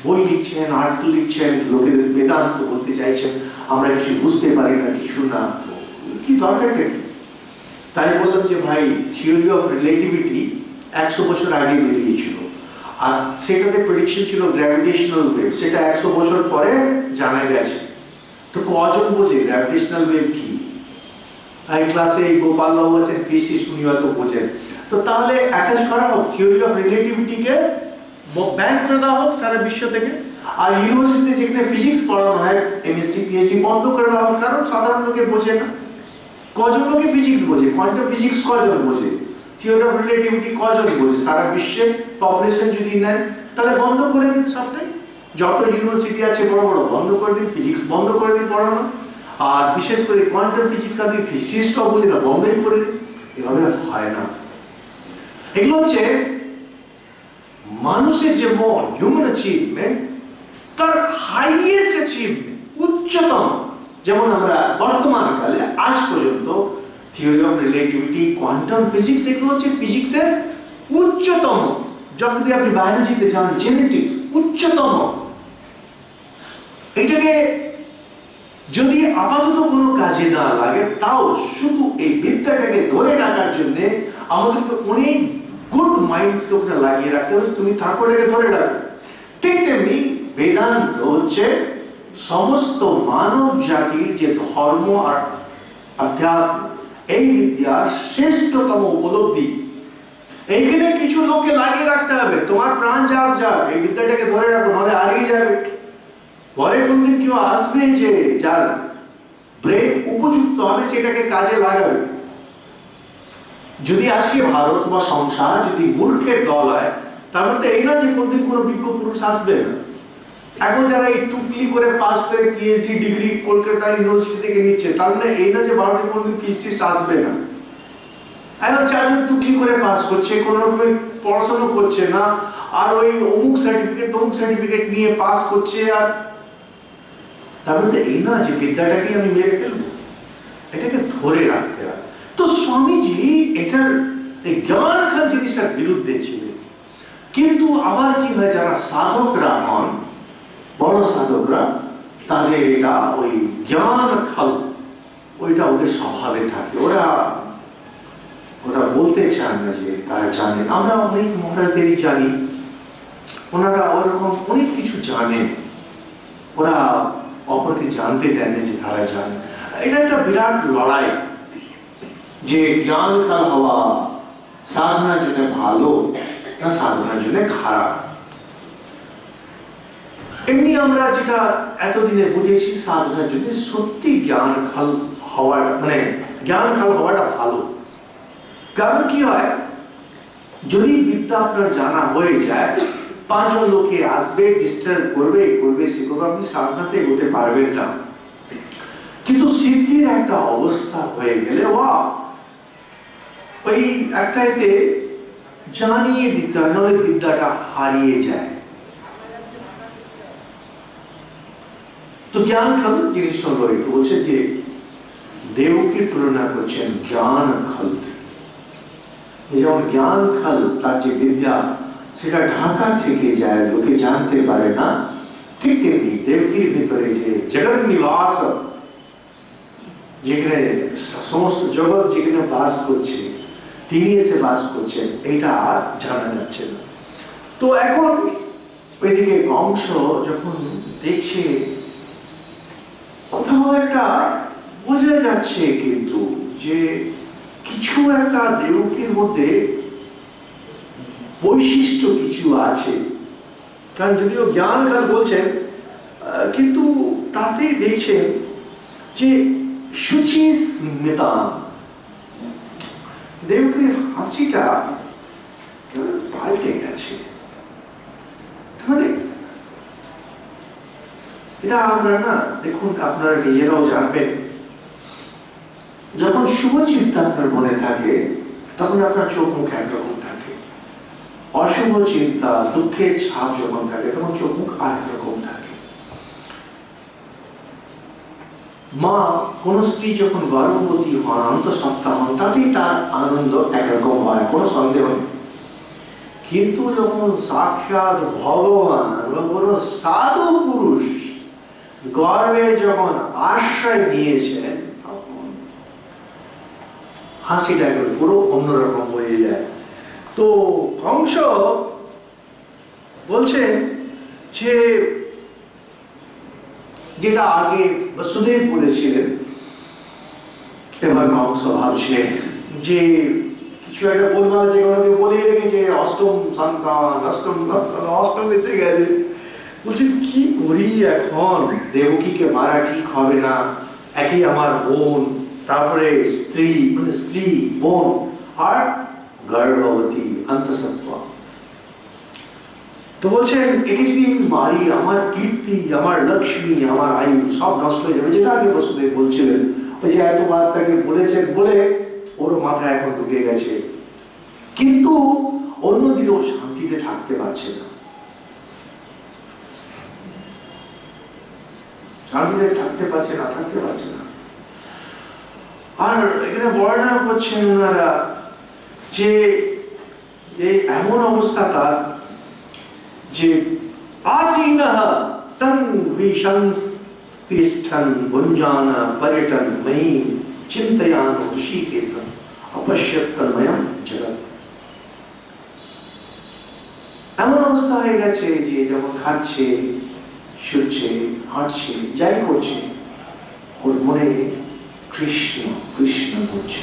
বই লিখছেন, আর্টিকেল লিখছেন, লোকের বেদান্ত বলতে চাইছেন, আমরা কিছু বুঝতে পারি না, কিছু না, তো কি দরকারটা কি? তাই বললাম যে ভাই, থিওরি অফ রিলেটিভিটি 100 বছর আগে বেরিয়েছিল, আর সেটাতে প্রেডিকশন ছিল গ্র্যাভিটেশনাল ওয়েভ, সেটা 100 বছর পরে জানা গেছে। তো কজন বোঝে গ্র্যাভিটেশনাল ওয়েভ কি? এই ক্লাসে এই গোপাল বাবু আছেন, ফিজিক্স, উনি হয়তো বোঝেন। তো তাহলে একাজ করা হোক, থিওরি অফ রিলেটিভিটিকে ব্যান করে দেওয়া হোক সারা বিশ্ব থেকে, আর ইউনিভার্সিটিতে যেখানে ফিজিক্স পড়ানো হয় এমএসসি পিএইচডি বন্ধ করে দেওয়া হোক, কারণ সাধারণ লোকে বোঝে না। কজন লোকে ফিজিক্স বোঝে? কোয়ান্টাম ফিজিক্স কজন বোঝে? থিওরি অফ রিলেটিভিটি কজন বোঝে? সারা বিশ্বের পপুলেশন যদি নেন, তাহলে বন্ধ করে দিন সবটাই। যত ইউনিভার্সিটি আছে বড় বড় বন্ধ করে দিন, ফিজিক্স বন্ধ করে দিন পড়ানো, আর বিশেষ করে কোয়ান্টাম ফিজিক্স আদি ফিজিক্সটাও বোঝে না, বন্ধই করে দিন। এভাবে হয় না। এগুলো হচ্ছে মানুষের যে মন, হিউম্যান অ্যাচিভমেন্ট, তার হাইয়েস্ট অ্যাচিভমেন্ট, উচ্চতম। যেমন আমরা বর্তমানকালে আজ পর্যন্ত theory of relativity, quantum physics, এগুলো হচ্ছে ফিজিক্সের উচ্চতম। যখন আপনি বায়োলজিতে যান, জেনেটিক্স উচ্চতম। এটাকে যদি আপাতত কোনো কাজে না লাগে, তাও শুধু এই বিদ্যাটাকে ধরে রাখার জন্য আমাদেরকে অনেক গুড মাইন্ডসকে ওখানে লাগিয়ে রাখতে হবে, তুমি থাকো এটাকে ধরে রাখো। ঠিক তেমনি বেদান্ত হচ্ছে সমস্ত মানব জাতির যে ধর্ম আর অধ্যাত্ম, এই বিদ্যার শ্রেষ্ঠতম উপলব্ধি। এইখানে কিছু লোককে লাগিয়ে রাখতে হবে, তোমার প্রাণ যাক যাক এই বিদ্যাটাকে ধরে রাখো, নাহলে হারিয়ে যাবে। পরে কোনদিন কেউ আসবে যে যার ব্রেন উপযুক্ত হবে, সেটাকে কাজে লাগাবে। যদি আজকে ভারত বা সংসার যদি মূর্খের দল হয়, তার মধ্যে এই না যে কোনদিন কোনো বিজ্ঞ পুরুষ আসবে না। এখন যারা এই টুকলি করে পাস করে পিএইচডি ডিগ্রি কলকাতা ইউনিভার্সিটি থেকে নিচ্ছে, তার মানে এই না যে ভারতে কোনদিন ফিজিসিস্ট আসবে না। এখন চারজন টুকলি করে পাস করছে, কোনো রকম পড়াশোনা করছে না, আর ওই অমুক সার্টিফিকেট তমুক সার্টিফিকেট নিয়ে পাস করছে, আর তার মধ্যে এই না যে বিদ্যাটাকে আমি মেরে ফেলবো। এটাকে ধরে রাখতে হয়। তো স্বামীজি এটার এই জ্ঞান খাল জিনিসটার বিরুদ্ধে ছিলেন। কিন্তু আবার কি হয়, যারা সাধকরা হন, বড় সাধকরা, তাদের এটা ওই জ্ঞান খাল ওইটা ওদের স্বভাবে থাকে। ওরা বলতে চান না যে তারা জানেন। আমরা অনেক মহারাজদেরই জানি, ওনারা ওরকম অনেক কিছু জানেন, ওরা অপরকে জানতে দেন না যে তারা জানেন। এটা একটা বিরাট লড়াই যে জ্ঞান খাল হওয়া সাধনার জন্য ভালো না সাধনার জন্য খারাপ। এমনি আমরা যেটা এতদিনে বুঝেছি, সাধনার জন্য সত্যি জ্ঞান খাল হওয়াটা, মানে জ্ঞান খাল হওয়াটা ভালো। কারণ কি হয়, যদি বিদ্যা আপনার জানা হয়ে যায়, পাঁচজন লোকে আসবে, ডিস্টার্ব করবে, সে করবে, আপনি সাধনাতে এগোতে পারবেন না। কিন্তু সিদ্ধির একটা অবস্থা হয়ে গেলে ওই একটাইতে জানিয়ে দিতে হয়, নাহলে বিদ্যাটা হারিয়ে যায়। তো জ্ঞান খাল জিনিসটা রয়ে তো বলছেন যে দেবকীর তুলনা করছেন জ্ঞান খাল থেকে। যেমন জ্ঞান খাল তার যে বিদ্যা সেটা ঢাকা থেকে যায়, লোকে জানতে পারে না, ঠিক তেমনি দেবকীর ভিতরে যে জগন নিবাস, যেখানে সমস্ত জগৎ যেখানে বাস করছে, তিনি এসে বাস করছেন, এটা আর জানা যাচ্ছে না। তো এখন ওইদিকে কংস যখন দেখছে কোথাও একটা বোঝা যাচ্ছে কিন্তু যে কিছু একটা দেবকীর মধ্যে বৈশিষ্ট্য কিছু আছে, কারণ যদিও জ্ঞান কাল বলছেন, কিন্তু তাতেই দেখছেন যে শুচি স্মিতা, দেবকীর হাসিটা পাল্টে গেছে। তাহলে এটা আমরা না, দেখুন আপনারা নিজেরাও জানবেন, যখন শুভ চিন্তা আপনার মনে থাকে তখন আপনার চোখ মুখ একরকম থাকে, অশুভ চিন্তা দুঃখের ছাপ যখন থাকে তখন চোখ মুখ আরেক রকম থাকে। মা কোন স্ত্রী যখন গর্ভবতী হন, অন্তঃসত্ত্বা হন, তাতেই তার আনন্দ একরকম হয়, কোনো সন্দেহ নেই। কিন্তু যখন সাক্ষাৎ ভগবান বা কোনো সাধু পুরুষ গর্বের যখন আশ্রয় নিয়েছেন, তখন হাসিটাকে পুরো অন্যরকম হয়ে যায়। তো কংস বলছেন যে যেটা আগে বসুদেব বলেছিলেন, এবার কংস ভাবছে যে কিছু একটা বলবার, যে কোনোকে বলে রেখেছে অষ্টম সন্তান, অষ্টম এসে গেছে, বলছেন কি করি এখন, দেবকীকে মারা ঠিক হবে না, একই আমার বোন, তারপরে স্ত্রী, মানে স্ত্রী বোন, আর গর্ভবতী অন্তঃসত্ত্বা। তো বলছেন একে যদি আমি মারি, আমার কীর্তি, আমার লক্ষ্মী, আমার আয়ু সব নষ্ট হয়ে যাবে, যেটা আগে বসুদেব বলছিলেন। ওই যে এতবার তাকে বলেছেন বলে ওর মাথায় এখন ঢুকে গেছে, কিন্তু অন্যদিকে ও শান্তিতে থাকতে পারছে না, শান্তিতে থাকতে পারছে না। আর এখানে বর্ণনা করছেন ওনারা যে এমন অবস্থা তার যে আসীনঃ সংবিশংস্তিষ্ঠন ভুঞ্জান পর্যটন ময়ী চিন্তয়ান ঋষিকেশম অপশ্যত তন্ময়ম জগৎ। এমন অবস্থা হয়ে গেছে যে যখন খাচ্ছে, শুচ্ছে, হাঁটছে, যাই করছে, ওর মনে কৃষ্ণ কৃষ্ণ হচ্ছে,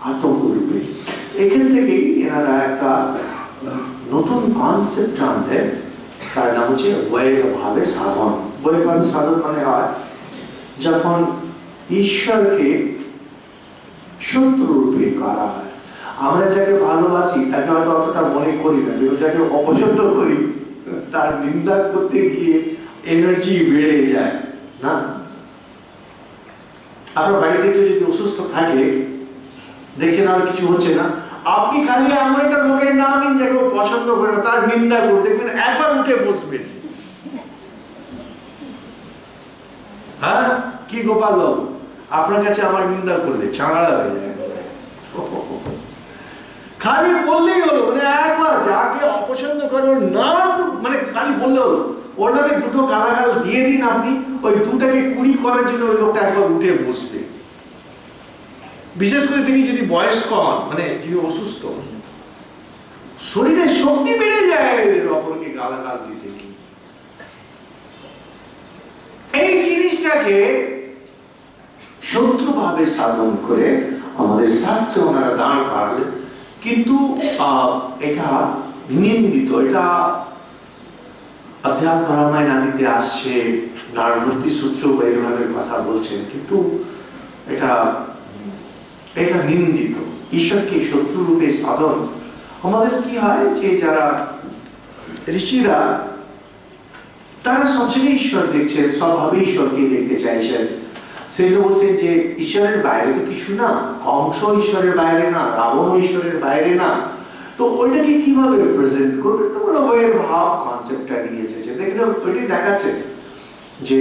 আতঙ্ক রূপে। এখান থেকেই এনারা একটা নতুন কনসেপ্ট আনলেন, তার নাম হচ্ছে বৈরভাবে সাধন। বৈরভাবে সাধন মানে হয় যখন ঈশ্বরকে শত্রু রূপে করা হয়। আমরা যাকে ভালোবাসি তাকে হয়তো অতটা মনে করি না, কিন্তু যাকে অপছন্দ করি তার নিন্দা করতে গিয়ে এনার্জি বেড়ে যায় না। আপনার বাড়িতে কেউ যদি অসুস্থ থাকে, দেখছেন আর কিছু হচ্ছে না, আপনি খালি এমন একটা লোকের নাম নিন যাকে ও পছন্দ করে না, তার নিন্দা করে দেখবেন একবার উঠে বসবে। হ্যাঁ, কি গোপাল বাবু, আপনার কাছে আমার নিন্দা করলে চাঁড়া হয়ে যায়। খালি বললেই হলো, মানে একবার যাকে অপছন্দ করে ওর নাম মানে খালি বললে হলো, ওর নামে দুটো গালাগাল দিয়ে দিন আপনি, ওই দুটাকে 20 করার জন্য ওই লোকটা একবার উঠে বসবে। বিশেষ করে তিনি যদি বয়স্ক হন, মানে যিনি অসুস্থ, শরীরের শক্তি বেড়ে যায় অপরকে গালাগাল দিতে কি। এই জিনিসটাকে শত্রুভাবে সাধন করে আমাদের শাস্ত্রে ওনারা দাঁড় করালেন, কিন্তু এটা নিন্দিত। এটা অধ্যাত্ম রামায়ণ আদিতে আসছে, নারদমূর্তি সূত্র বৈরভাবের কথা বলছেন, কিন্তু এটা নিন্দিত। ঈশ্বরকে শত্রু রূপে সাধন। আমাদের কি হয় যে যারা ঋষিরা, তারা সব জায়গায় ঈশ্বর দেখছেন, সবভাবে ঈশ্বরকে দেখতে চাইছেন। সেটা বলছেন যে ঈশ্বরের বাইরে তো কিছু না, কংস ঈশ্বরের বাইরে না, রাবণ ঈশ্বরের বাইরে না, তো ওইটাকে কিভাবে রিপ্রেজেন্ট করবে? তো ওরা বইয়ের ভাব কনসেপ্টটা নিয়ে এসেছে। দেখেন ওইটাই দেখাচ্ছে যে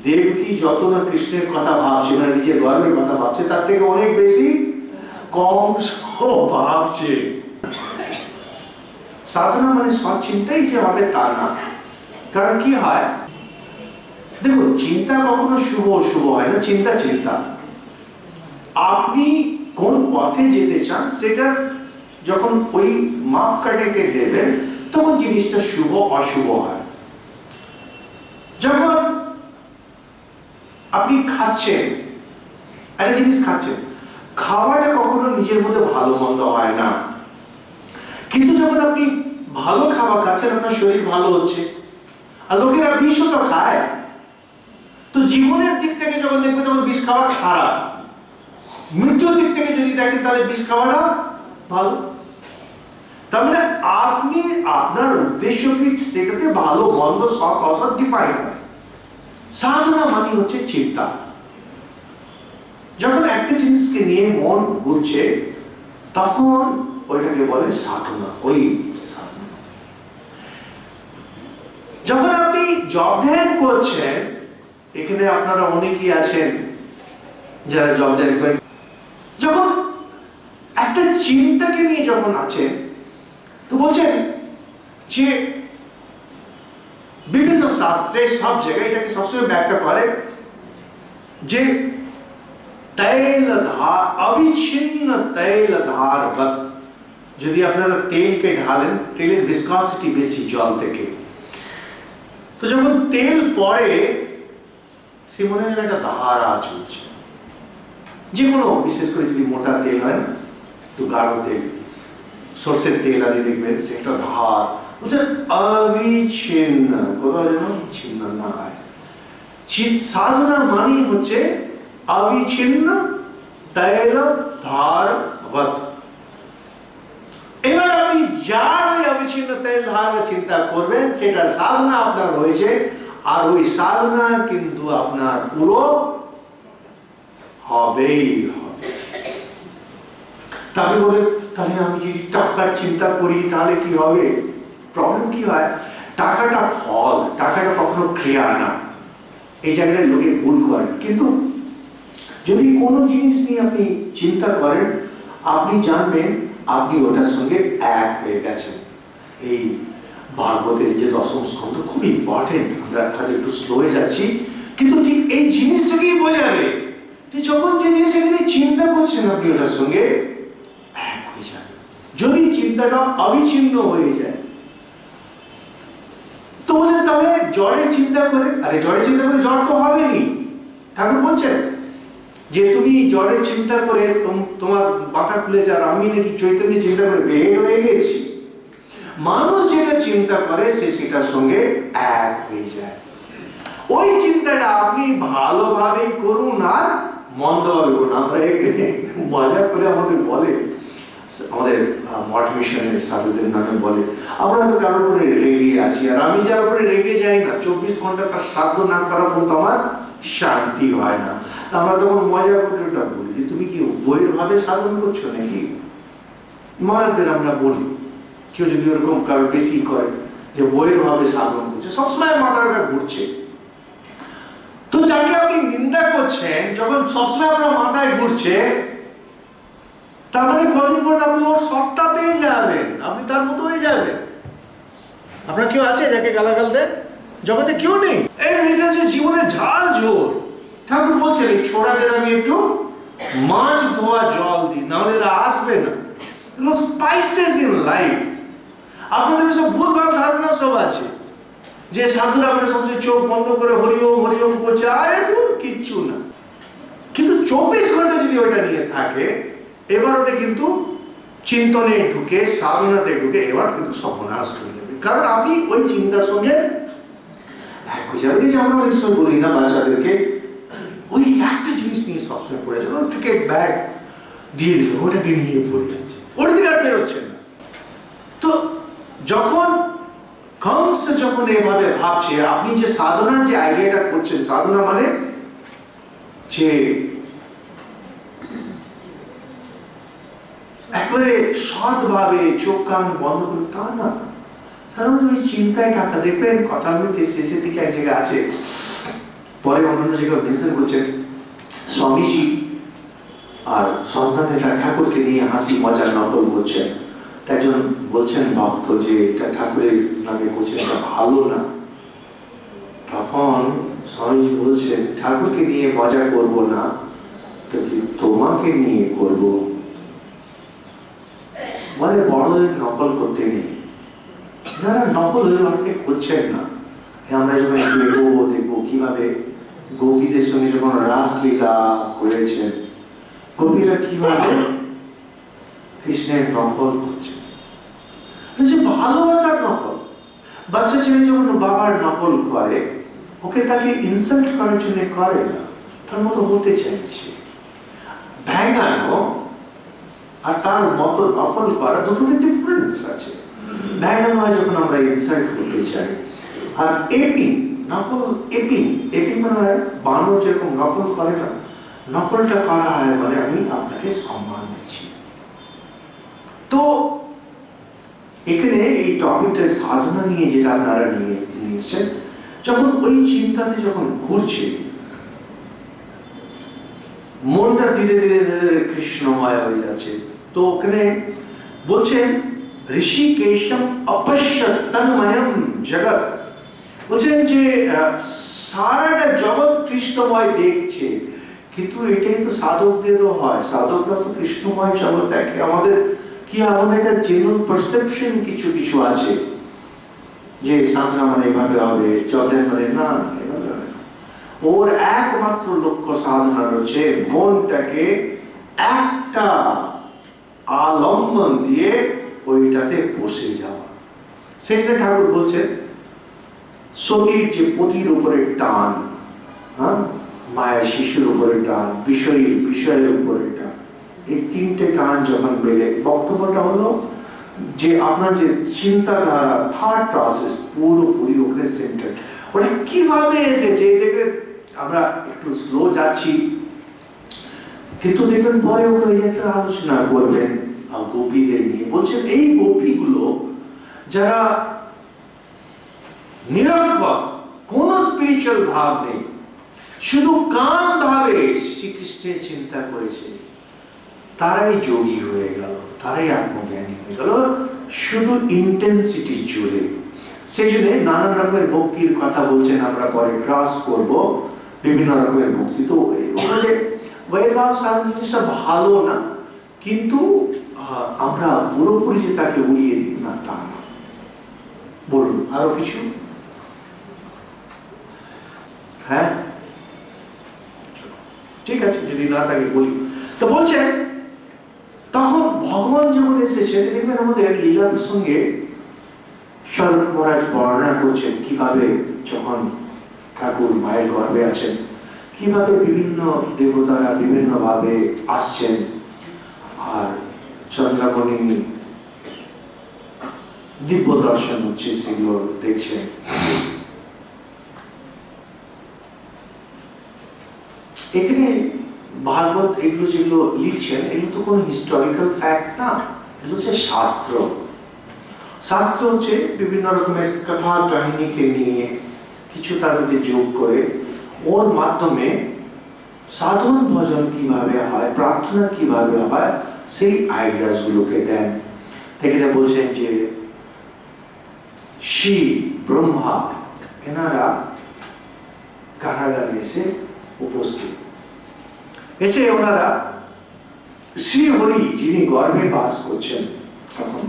দেবকী যত না কৃষ্ণের কথা ভাবছে, মানে নিজের গর্বের কথা ভাবছে, তার থেকে অনেক বেশি কংস ভাবছে। সাধনা মানে সব চিন্তাই যে হবে তা না। কারণ কি হয়, দেখুন, চিন্তা কখনো শুভ হয় না। চিন্তা আপনি কোন পথে যেতে চান সেটার যখন ওই মাপকাঠিতে নেবেন, তখন জিনিসটা শুভ অশুভ হয়। যখন আপনি খাচ্ছেন, একটা জিনিস খাচ্ছেন, খাওয়াটা কখনো নিজের মধ্যে ভালো মন্দ হয় না, কিন্তু যখন আপনি ভালো খাবার খাচ্ছেন, আপনার শরীর ভালো হচ্ছে। আর লোকেরা বিষও তো খায়। তো জীবনের দিক থেকে যখন দেখবে তখন বিষ খাওয়া খারাপ, মৃত্যুর দিক থেকে যদি দেখেন তাহলে বিষ খাওয়াটা ভালো। তার মানে আপনি আপনার উদ্দেশ্য কি, সেটাতে ভালো মন্দ সৎ অসৎ ডিফাইন হয়। সাধনা মানে হচ্ছে চিন্তা। যখন একটা জিনিসকে নিয়ে মন ঘুরছে, তখন ওইটাকে বলে সাধনা। ওই সাধনা। যখন আপনি জপ ধ্যান করছেন, এখানে আপনারা অনেকেই আছেন যারা জপ ধ্যান করেন, যখন একটা চিন্তাকে নিয়ে যখন আছেন, তো বলছেন যে বিভিন্ন শাস্ত্রে সব জায়গায় এটাকে সবসময় ব্যাখ্যা করে যে অবিচ্ছিন্ন তৈল ধারবৎ। যদি আপনারা তেলকে ঢালেন, তেলের ভিসকসিটি বেশি জল থেকে, তো যখন তেল পড়ে সে মনে হয় একটা ধারা চলছে। যে কোনো, বিশেষ করে যদি মোটা তেল হয় না, একটু গাঢ় তেল, সর্ষের তেল আদি দেখবেন সে একটা ধার, বুঝছেন, অবিচ্ছিন্ন, কোথাও যেন ছিন্ন না হয়। সাধনা মানে হচ্ছে অবিচ্ছিন্ন তৈল ধারবৎ। এবার আপনি যার ওই অবিচ্ছিন্ন তেল ধার চিন্তা করবেন, সেটার সাধনা আপনার হয়েছে। আর ওই সাধনা কিন্তু আপনার পুরো হবেই হবে। তাহলে বলেন, তাহলে আমি যদি টাকার চিন্তা করি তাহলে কি হবে? প্রবলেম কি হয়, টাকাটা ফল, টাকাটা কখনো ক্রিয়া না। এই জায়গায় লোকে ভুল করেন। কিন্তু যদি কোনো জিনিস নিয়ে আপনি চিন্তা করেন, আপনি জানবেন আপনি ওটার সঙ্গে এক হয়ে গেছেন। এই ভাগবতের যে দশম স্কন্ধ খুব ইম্পর্টেন্ট, আমরা হয়তো একটু স্লো হয়ে যাচ্ছি, কিন্তু ঠিক এই জিনিসটাকেই বোঝাবে যে যখন যে জিনিসটাকে নিয়ে চিন্তা করছেন, আপনি ওটার সঙ্গে এক হয়ে যাবেন। যদি চিন্তা চিন্তাটা অবিচ্ছিন্ন হয়ে যায়। তো বলছেন তাহলে জড়ের চিন্তা করে, আরে জড়ের চিন্তা করে জ্বর তো হবেনি। ঠাকুর বলছেন যে তুমি জড়ের চিন্তা করে তোমার মাথা খুলে যার আমি নাকি চৈতন্য চিন্তা করে বেহেড হয়ে গেছি। মানুষ যেটা চিন্তা করে সে সেটার সঙ্গে এক হয়ে যায়। ওই চিন্তাটা আপনি ভালোভাবে করুন আর মন্দভাবে করুন। আমরা মজা করে আমাদের বলে, আমাদের মঠ মিশনের সাধুদের নামে বলে, আমরা তো কারোর উপরে রেগে আছি, আর আমি যার উপরে রেগে যাই না 24 ঘন্টা তার সাধ্য না করা পর্যন্ত আমার শান্তি হয় না। আমরা তখন মজা করে ওটা বলি যে তুমি কি বইয়ের ভাবে সাধন করছো নাকি। মহারাজদের আমরা বলি, কেউ যদি ওরকম কারো বেশি করে যে বইয়ের ভাবে সাধন করছে, সবসময় মাথাটা ঘুরছে। তো যাকে আপনি নিন্দা করছেন যখন সবসময় আপনার মাথায় ঘুরছে, তার মানে কদিন পর আপনি ওর সত্তা পেয়ে যাবেন, আপনি তার মতো হয়ে যাবেন। আপনার কেউ আছে যাকে গালাগাল দেন? জগতে কেউ নেই। এটা যে জীবনের ঝাল ঝোল। ঠাকুর বলছেন এই ছোড়াদের আমি একটু মাছ ধোয়া জল দিই, না এরা আসবে না। Spices in life. আপনাদের সব ভুলভাল ধারণা সব আছে যে সাধুরা আপনার সবসময় চোখ বন্ধ করে হরিওম হরিওম করছে, আরে তোর কিচ্ছু না। কিন্তু 24 ঘন্টা যদি ওইটা নিয়ে থাকে, এবার ওটা কিন্তু চিন্তনে ঢুকে সাধনাতে ঢুকে এবার কিন্তু সর্বনাশ করে দেবে। কারণ আপনি ওই চিন্তার সঙ্গে এক হয়ে যাবেন। যে আমরা অনেক সময় বলি না বাচ্চাদেরকে, ওই একটা জিনিস নিয়ে সবসময় পড়ে আছে, ক্রিকেট ব্যাট দিয়ে দিল ওটাকে নিয়ে পড়ে যাচ্ছে, ওটা থেকে আর বেরোচ্ছে না। তো যখন কংস যখন এভাবে ভাবছে, আপনি যে সাধনার যে আইডিয়াটা করছেন, সাধনা মানে যে একবারে সৎভাবে চোখ কান বন্ধ করে, তা না। কারণ ওই চিন্তায় টাকা দেখবেন কথার মধ্যে শেষের দিকে এক জায়গায় আছে, পরে অন্যান্য জায়গায় মেনশন করছেন, স্বামীজি আর সন্তানেরা ঠাকুরকে নিয়ে হাসি মজার নকল করছেন। একজন বলছেন ভক্ত যে এটা ঠাকুরের নামে করছেন, এটা ভালো না। তখন স্বামীজি বলছেন ঠাকুরকে নিয়ে মজা করব না তো কি তোমাকে নিয়ে করব। মানে বড়দের নকল করতে নেই, যারা নকল হয়ে অর্থে করছেন না। আমরা যখন একটু এগোবো দেখবো কিভাবে গোপীদের সঙ্গে যখন রাসলীলা করেছেন, গোপীরা কিভাবে কৃষ্ণের নকল করছে, ভালোবাসার নকল। বাচ্চা ছেলে যখন বাবার নকল করে, ওকে তাকে ইনসাল্ট করার জন্য করে না, তার মতো হতে চাইছে। ভেঙানো আর তার মতো নকল করা দুটোতে ডিফারেন্স আছে। ভেঙানো হয় যখন আমরা ইনসাল্ট করতে চাই, আর এপিং নকল, এপিং এপিং মানে হয় বানর যেরকম নকল করে না, নকলটা করা হয় মানে আমি আপনাকে সম্মান দিচ্ছি। তো এখানে এই টপিকটা সাধনা নিয়ে যেটা আপনারা নিয়ে নিয়েছেন, যখন ওই চিন্তাতে যখন ঘুরছে, মনটা ধীরে ধীরে ধীরে কৃষ্ণময় হয়ে যাচ্ছে। তো ওখানে বলছেন ঋষিকেশম অপশ্যত তন্ময়ম জগৎ, বলছেন যে সারাটা জগৎ কৃষ্ণময় দেখছে। কিন্তু এটাই তো সাধকদেরও হয়, সাধকরা তো কৃষ্ণময় জগৎ দেখে। আমাদের কি, আমাদের একটা জেনারেল পারসেপশন কিছু কিছু আছে যে সাধনা মানে এভাবে হবে, যতেন মানে না এভাবে হবে না। ওর একমাত্র লক্ষ্য সাধনার হচ্ছে মনটাকে একটা আলম্বন দিয়ে ওইটাতে বসে যাওয়া। সেখানে ঠাকুর বলছেন সতীর যে পতির উপরে টান, হ্যাঁ, মায়ের শিশুর উপরে টান, বিষয়ের উপরে টান, এই তিনটে টান যখন বেড়ে, বক্তব্যটা হলো যে আপনার যে চিন্তাধারা থট প্রসেস পুরোপুরি ওখানে সেন্টার। ওটা কিভাবে এসেছে দেখবেন, আমরা একটু স্লো যাচ্ছি, কিন্তু দেখবেন পরে ওখানে একটা আলোচনা করবেন গোপীদের নিয়ে। বলছেন এই গোপীগুলো যারা নিরক্ষর, কোন স্পিরিচুয়াল ভাব নেই, শুধু কাম ভাবে শ্রীকৃষ্ণের চিন্তা করেছে, তারাই যোগী হয়ে গেল, তারাই আত্মজ্ঞানী হয়ে গেল, শুধু ইন্টেন্সিটি জুড়ে। সেই জন্য নানান রকমের ভক্তির কথা বলছেন, আমরা পরে ক্লাস করব বিভিন্ন রকমের ভক্তি। তো ওখানে বৈরাগ সাধন জিনিসটা ভালো না, কিন্তু আমরা পুরোপুরি যে তাকে উড়িয়ে দিই না, তা না। বলুন আরো কিছু। হ্যাঁ ঠিক আছে, যদি না তাকে বলি তো বলছেন তখন ভগবান যখন এসেছে, দেখবেন আমাদের লীলা প্রসঙ্গে শরৎ মহারাজ বর্ণনা করছেন কিভাবে যখন ঠাকুর মায়ের গর্ভে আছেন, কিভাবে বিভিন্ন দেবতারা বিভিন্ন ভাবে আসছেন আর চন্দ্রামণি দিব্য দর্শন হচ্ছে, সেগুলো দেখছেন। এখানে ভাগবত এগুলো যেগুলো লিখছেন, এগুলো তো কোনো হিস্টোরিক্যাল ফ্যাক্ট না, এগুলো হচ্ছে শাস্ত্র। শাস্ত্র হচ্ছে বিভিন্ন রকমের কথা কাহিনীকে নিয়ে কিছু তার মধ্যে যোগ করে ওর মাধ্যমে সাধন ভজন কিভাবে হয়, প্রার্থনা কিভাবে হয়, সেই আইডিয়াস গুলোকে দেন। এখানে বলছেন যে শিব ব্রহ্মা এনারা কারাগারে এসে উপস্থিত, এসে ওনারা শ্রী হরি যিনি গর্ভে বাস করছেন তখন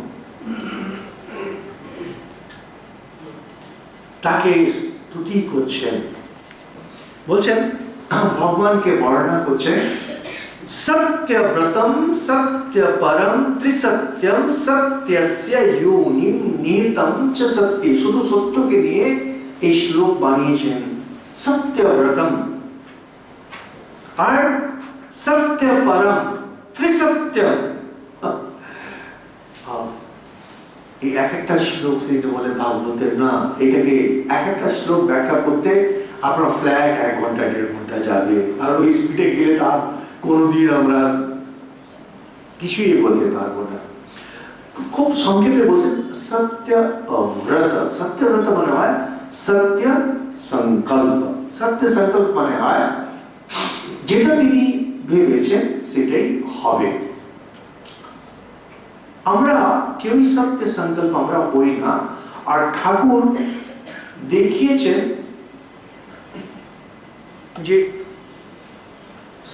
তাকে স্তুতি করছেন। বলছেন ভগবানকে বর্ণনা করছেন, সত্যব্রতম সত্য পরম ত্রিসত্যম সত্যস্য যোনিম নিহিতম চ সত্যে। শুধু সত্যকে নিয়ে এই শ্লোক বানিয়েছেন, সত্যব্রতম আর সত্য পরম ত্রিসত্যম। এই এক একটা শ্লোক সেটা বলে ভাগবতের না, এটাকে এক একটা শ্লোক ব্যাখ্যা করতে আপনার ফ্ল্যাট 1 ঘন্টা 1.5 ঘন্টা যাবে, আর ওই স্পিডে গেলে তার কোনোদিন আমরা কিছুই বলতে পারবো না। খুব সংক্ষেপে বলছেন সত্যব্রত। সত্যব্রত মানে হয় সত্য সংকল্প। সত্য সংকল্প মানে হয় যেটা তিনি ভেবেছেন সেটাই হবে। আমরা কেউই সত্য সংকল্প আমরা হই না। আর ঠাকুর দেখিয়েছেন যে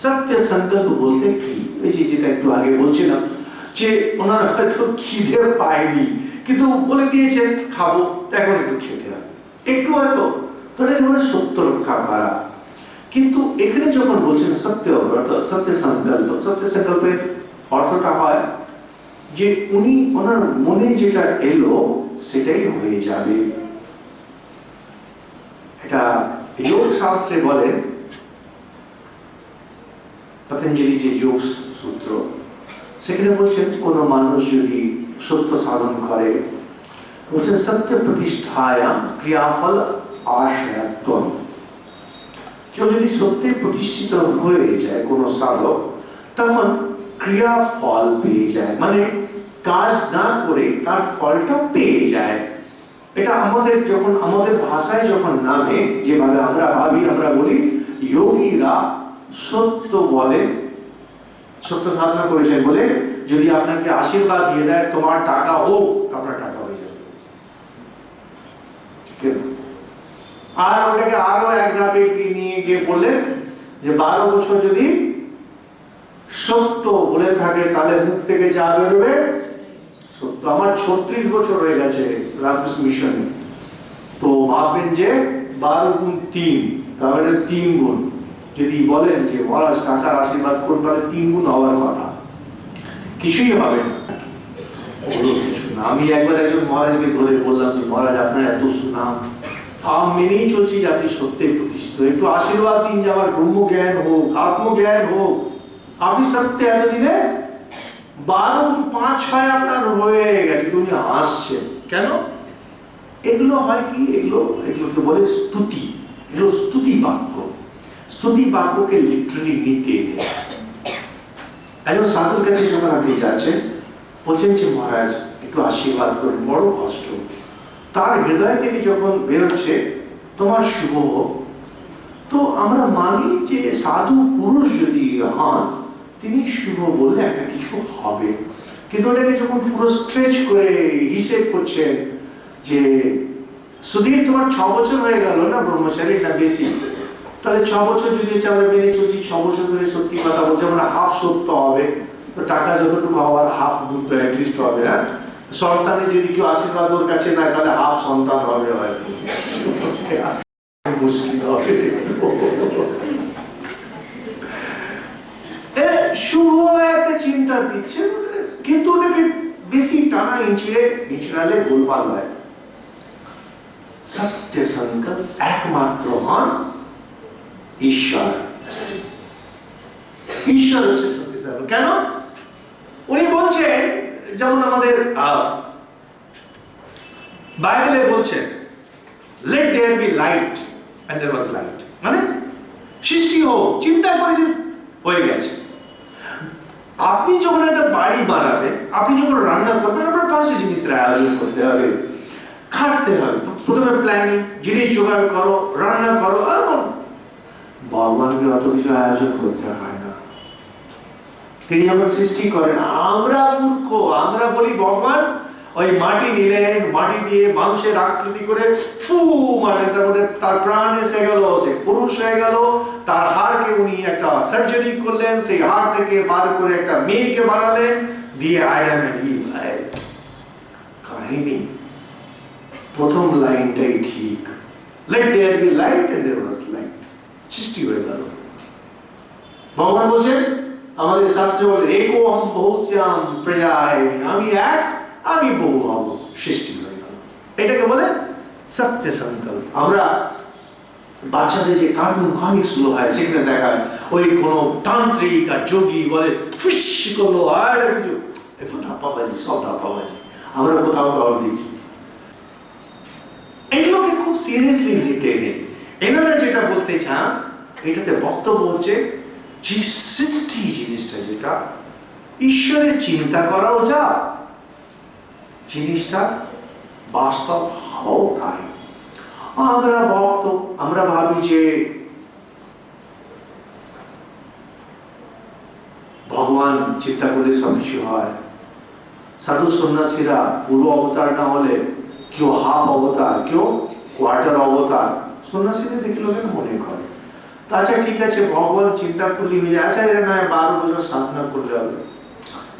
সত্য সংকল্প বলতে কি। এই যে যেটা একটু আগে বলছিলাম যে ওনারা হয়তো খিদে পায়নি, কিন্তু বলে দিয়েছেন খাবো, এখন একটু খেতে হবে, একটু হয়তো সত্য রক্ষা করা। কিন্তু এখানে যখন বলছেন সত্যব্রত সত্য সংকল্প, সত্য সংকল্পের অর্থটা হয় যে উনি ওনার মনে যেটা এলো সেটাই হয়ে যাবে। এটা যোগ শাস্ত্রে বলেন, পতঞ্জলি যে যোগ সূত্র, সেখানে বলছেন কোন মানুষ যদি সত্য সাধন করে, বলছেন সত্য প্রতিষ্ঠায়াম ক্রিয়াফল আশয়ত্বম। কেউ যদি সত্যে প্রতিষ্ঠিত হয়ে যায় কোন সাধক, তখন ক্রিয়া ফল পেয়ে যায়, মানে কাজ না করে তার ফলটা পেয়ে যায়। এটা আমাদের যখন আমাদের ভাষায় যখন নামে, যেভাবে আমরা ভাবি, আমরা বলি যোগীরা সত্য বলে, সত্য সাধনা করেছেন বলে যদি আপনাকে আশীর্বাদ দিয়ে দেয় তোমার টাকা হোক, আপনার টাকা হয়ে যাবে। আর ওটাকে আরো এক ধাপে নিয়ে গিয়ে বললেন যে 12 বছর যদি সত্য বলে থাকে তাহলে মুখ থেকে যা বেরোবে সত্য। আমার 36 বছর হয়ে গেছে রামকৃষ্ণ মিশনে, তো ভাববেন যে 12 গুণ 3, তার মানে 3 গুণ। যদি বলেন যে মহারাজ টাকার আশীর্বাদ করুন, তাহলে 3 গুণ হওয়ার কথা, কিছুই হবে না। আমি একবার একজন মহারাজকে ধরে বললাম যে মহারাজ আপনার এত সুনাম, আমি মেনেই চলছি যে আপনি সত্যই প্রতিষ্ঠিত, একটু আশীর্বাদ দিন যে আমার ব্রহ্মজ্ঞান হোক, আত্মজ্ঞান হোক। আপনি সত্যি এতদিনে 12 গুণ 5, 6 আপনার হয়ে গেছে, তুমি আসছেন কেন? এগুলো হয় কি, এগুলোকে বলে স্তুতি। এগুলো স্তুতি বাক্য। স্তুতি বাক্যকে লিটারালি নিতে নেই। একজন সাধুর কাছে যখন আপনি যাচ্ছেন, বলছেন যে মহারাজ একটু আশীর্বাদ করুন, বড় কষ্ট। তার হৃদয় থেকে যখন বেরোচ্ছে তোমার শুভ হোক, তো আমরা মানি যে সাধু পুরুষ যদি হন, তিনি শুভ বললে একটা কিছু হবে। কিন্তু ওটাকে যখন পুরো স্ট্রেচ করে হিসেব করছেন যে সুধীর তোমার 6 বছর হয়ে গেল না ব্রহ্মচারীটা বেশি, তাহলে 6 বছর যদি হচ্ছে আমরা মেনে চলছি, 6 বছর ধরে সত্যি কথা বলছি, আমরা হাফ সত্য হবে, তো তো টাকা যতটুকু হওয়ার হাফ বুঝতে অ্যাটলিস্ট হবে। হ্যাঁ, সন্তানের যদি কেউ আশীর্বাদ ওর কাছে না, তাহলে হাফ সন্তান হবে হয়তো, মুশকিল হবে। শুভ একটা চিন্তা দিচ্ছে, কিন্তু ওটাকে বেশি টানা ইঁচড়ালে গোলমাল হয়। সত্য সংকল্প একমাত্র হন ঈশ্বর। ঈশ্বর হচ্ছে সত্য সংকল্প। কেন? উনি বলছেন, যেমন আমাদের বাইবেলে বলছেন, let there be light and there was light, মানে সৃষ্টি হোক, চিন্তা করেছে, হয়ে গেছে। আপনি যখন একটা বাড়ি বানাবেন, আপনি যখন রান্না করবেন, আপনার 5টি জিনিসের আয়োজন করতে হবে, খাটতে হবে। প্রথমে প্ল্যানিং, জিনিস জোগাড় করো, রান্না করো। ভগবানকে অত কিছু আয়োজন করতে হয় না, তিনি যখন সৃষ্টি করেন। আমরা মূর্খ, আমরা বলি ভগবান ওই মাটি নিলেন, মাটি দিয়ে মানুষের আকৃতি করে ফু মানে তার মধ্যে তার প্রাণ এসে গেল, সে পুরুষ হয়ে গেল, তার হাড়কে উনি একটা সার্জারি করলেন, সেই হাড় থেকে বার করে একটা মেয়েকে বানালেন, দিয়ে আইডাম এন্ড ইভ। কাহিনী প্রথম লাইনটাই ঠিক, let there be light and there was light, সৃষ্টি হয়ে গেল। ভগবান বলছেন, আমাদের শাস্ত্রে বলে একোহম বহুশ্যাম প্রজায়, আমি এক, আমি বহু হব, সৃষ্টি হয়ে গেল। এটাকে বলে সত্য সংকল্প। আমরা বাচ্চাদের যে কার্টুন কমিক্স গুলো হয়, সেখানে দেখায় ওই কোন তান্ত্রিক আর যোগী বলে ফিস করলো, আর কিছু একটু ধাপ্পাবাজি, সব ধাপ্পাবাজি আমরা কোথাও কারো দেখি। এগুলোকে খুব সিরিয়াসলি নিতে নেই। এনারা যেটা বলতে চান, এটাতে বক্তব্য হচ্ছে যে সৃষ্টি জিনিসটা, যেটা ঈশ্বরের চিন্তা করাও যা, জিনিসটা বাস্তব হওয়াও তাই। আমরা ভক্ত, আমরা ভাবি যে ভগবান চিন্তা করলে সবকিছু হয়। সাধু সন্ন্যাসীরা পুরো অবতার না হলে কেউ হাফ অবতার, কেউ কোয়ার্টার অবতার, সন্ন্যাসীদের দেখে লোকের মনে করে। তা আচ্ছা ঠিক আছে, ভগবান চিন্তা করলে হয়ে যায়, আচ্ছা এরা নয় 12 বছর সাধনা করলে হবে।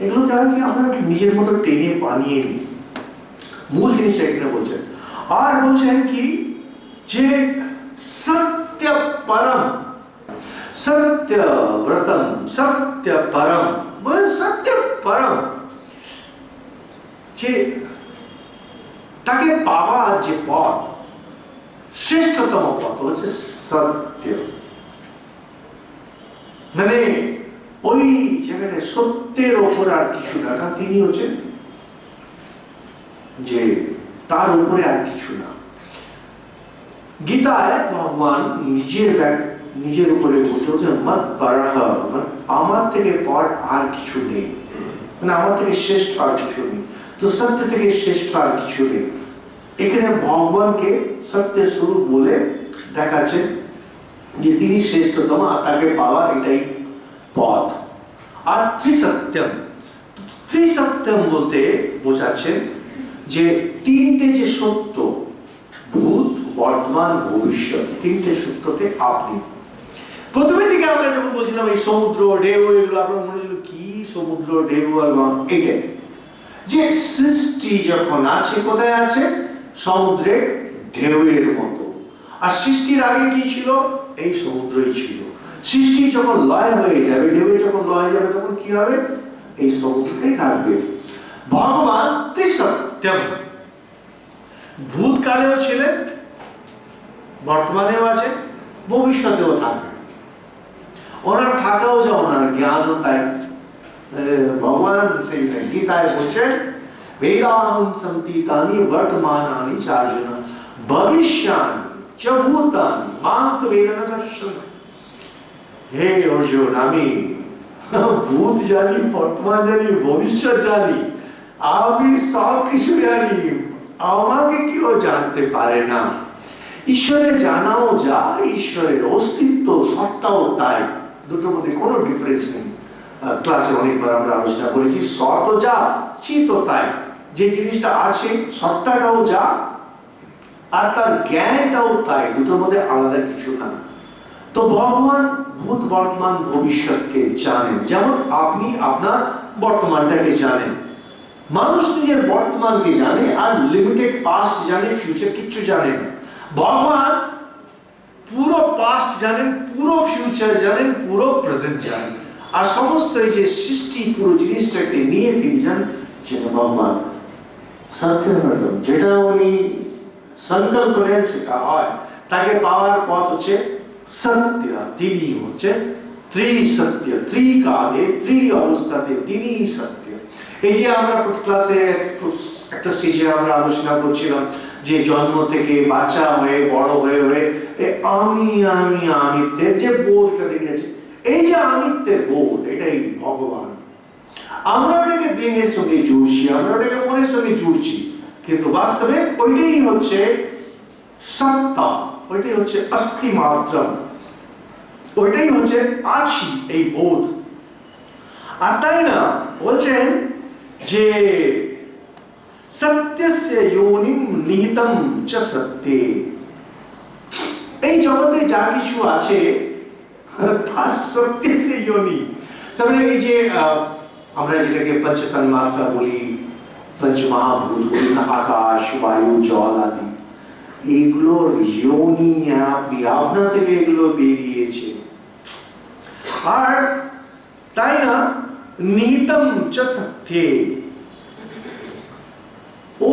এগুলো কি আমরা নিজের মতো টেনে বানিয়ে নিই। মূল জিনিসটা এখানে বলছেন। আর বলছেন কি, যে সত্য পরম, সত্য ব্রতম, সত্য পরম, সত্য পরম, যে তাকে পাওয়ার যে পথ, শ্রেষ্ঠতম পথ হচ্ছে সত্য। মানে ওই জায়গাটা সত্যের ওপর আর কিছু না, তিনি হচ্ছেন যে তার উপরে আর কিছু না। গীতায় ভগবান নিজের উপরে বলতে মত পারাহ, মানে আমার থেকে পর আর কিছু নেই, মানে আমার থেকে শ্রেষ্ঠ আর কিছু নেই। তো সত্য থেকে শ্রেষ্ঠ আর কিছু নেই। এখানে ভগবানকে সত্যের স্বরূপ বলে দেখাচ্ছেন যে তিনি শ্রেষ্ঠতম, আর তাকে পাওয়ার এটাই পথ। আর ত্রিসত্যম, ত্রিসত্যম বলতে বোঝাচ্ছেন যে তিনটে যে সত্য, ভূত, বর্তমান, ভবিষ্যৎ, তিনটে সত্যতে আপনি। প্রথমের দিকে আমরা যখন বলছিলাম এই সমুদ্র, ঢেউ, এগুলো আপনার মনে হচ্ছিল কি সমুদ্র, ঢেউ আর এটাই যে সৃষ্টি যখন আছে, কোথায় আছে? সমুদ্রে ঢেউয়ের মতো। আর সৃষ্টির আগে কি ছিল? এই সমুদ্রই ছিল। সৃষ্টি যখন লয় হয়ে যাবে, ঢেউয়ে যখন লয় হয়ে যাবে, তখন কি হবে? এই সমুদ্রটাই থাকবে। ভগবান ত্রিসত্যম, ভূতকালেও ছিলেন, বর্তমানেও আছে, ভবিষ্যতেও থাকবে। ওনার থাকাও যা, ওনার জ্ঞানও তাই। ভগবান সেই গীতায় বলছেন, বেদাহম সম্তীতানি বর্তমানানি চার্জুন ভবিষ্যানি চ ভূতানি মাং তু বেদনা কশ্যন। হে অর্জুন, আমি ভূত জানি, বর্তমান জানি, ভবিষ্যৎ জানি, আমি সব কিছু জানি, আমাকে কেউ জানতে পারে না। ঈশ্বরের জানাও যা, ঈশ্বরের অস্তিত্ব, সত্তাও তাই, দুটোর মধ্যে কোনো ডিফারেন্স নেই। ক্লাসে অনেকবার আমরা আলোচনা করেছি, সত যা, চিত তাই। যে জিনিসটা আছে, সত্তাটাও যা, আর তার জ্ঞানটাও তাই, দুটোর মধ্যে আলাদা কিছু না। তো ভগবান ভূত বর্তমান ভবিষ্যৎকে জানেন, যেমন আপনি আপনার বর্তমানটাকে জানেন। মানুষ নিজের বর্তমানকে জানে আর লিমিটেড পাস্ট জানে, ফিউচার কিচ্ছু জানে না। ভগবান পুরো পাস্ট জানেন, পুরো ফিউচার জানেন, পুরো প্রেজেন্ট জানেন, আর সমস্ত এই যে সৃষ্টি পুরো জিনিসটাকে নিয়ে তিনি জানেন সেটা ভগবান সত্যম, যেটা উনি সংকল্প নেন সেটা হয়। তাকে পাওয়ার পথ হচ্ছে সত্য, তিনি হচ্ছে ত্রিসত্য, ত্রিকালে ত্রি অবস্থাতে তিনি সত্য। এই যে আমরা প্রতি ক্লাসে একটা স্টেজে আমরা আলোচনা করছিলাম যে জন্ম থেকে বাচ্চা হয়ে বড় হয়ে হয়ে আমি আমি আমিত্বের যে বোধটা দেখেছে, এই যে আমিত্বের বোধ, এটাই ভগবান। আমরা ওটাকে দেহের সঙ্গে জুড়ছি, আমরা ওটাকে মনের সঙ্গে জুড়ছি, কিন্তু বাস্তবে ওইটাই হচ্ছে সত্তা, ওইটাই হচ্ছে অস্তি মাত্রম, ওইটাই হচ্ছে আছি এই বোধ। আর তাই না বলছেন যে সত্যস্য যোনিম নিহিতম চ সত্যে, এই জগতে যা কিছু আছে তার সত্যস্য যোনি। তারপরে এই যে আমরা যেটাকে পঞ্চতন্মাত্রা বলি, পঞ্চমহাভূত বলি না, আকাশ বায়ু জল আদি, এগুলোর যোনি আপনি আপনা থেকে এগুলো বেরিয়েছে। আর তাই না নিহিতম চ সত্যে,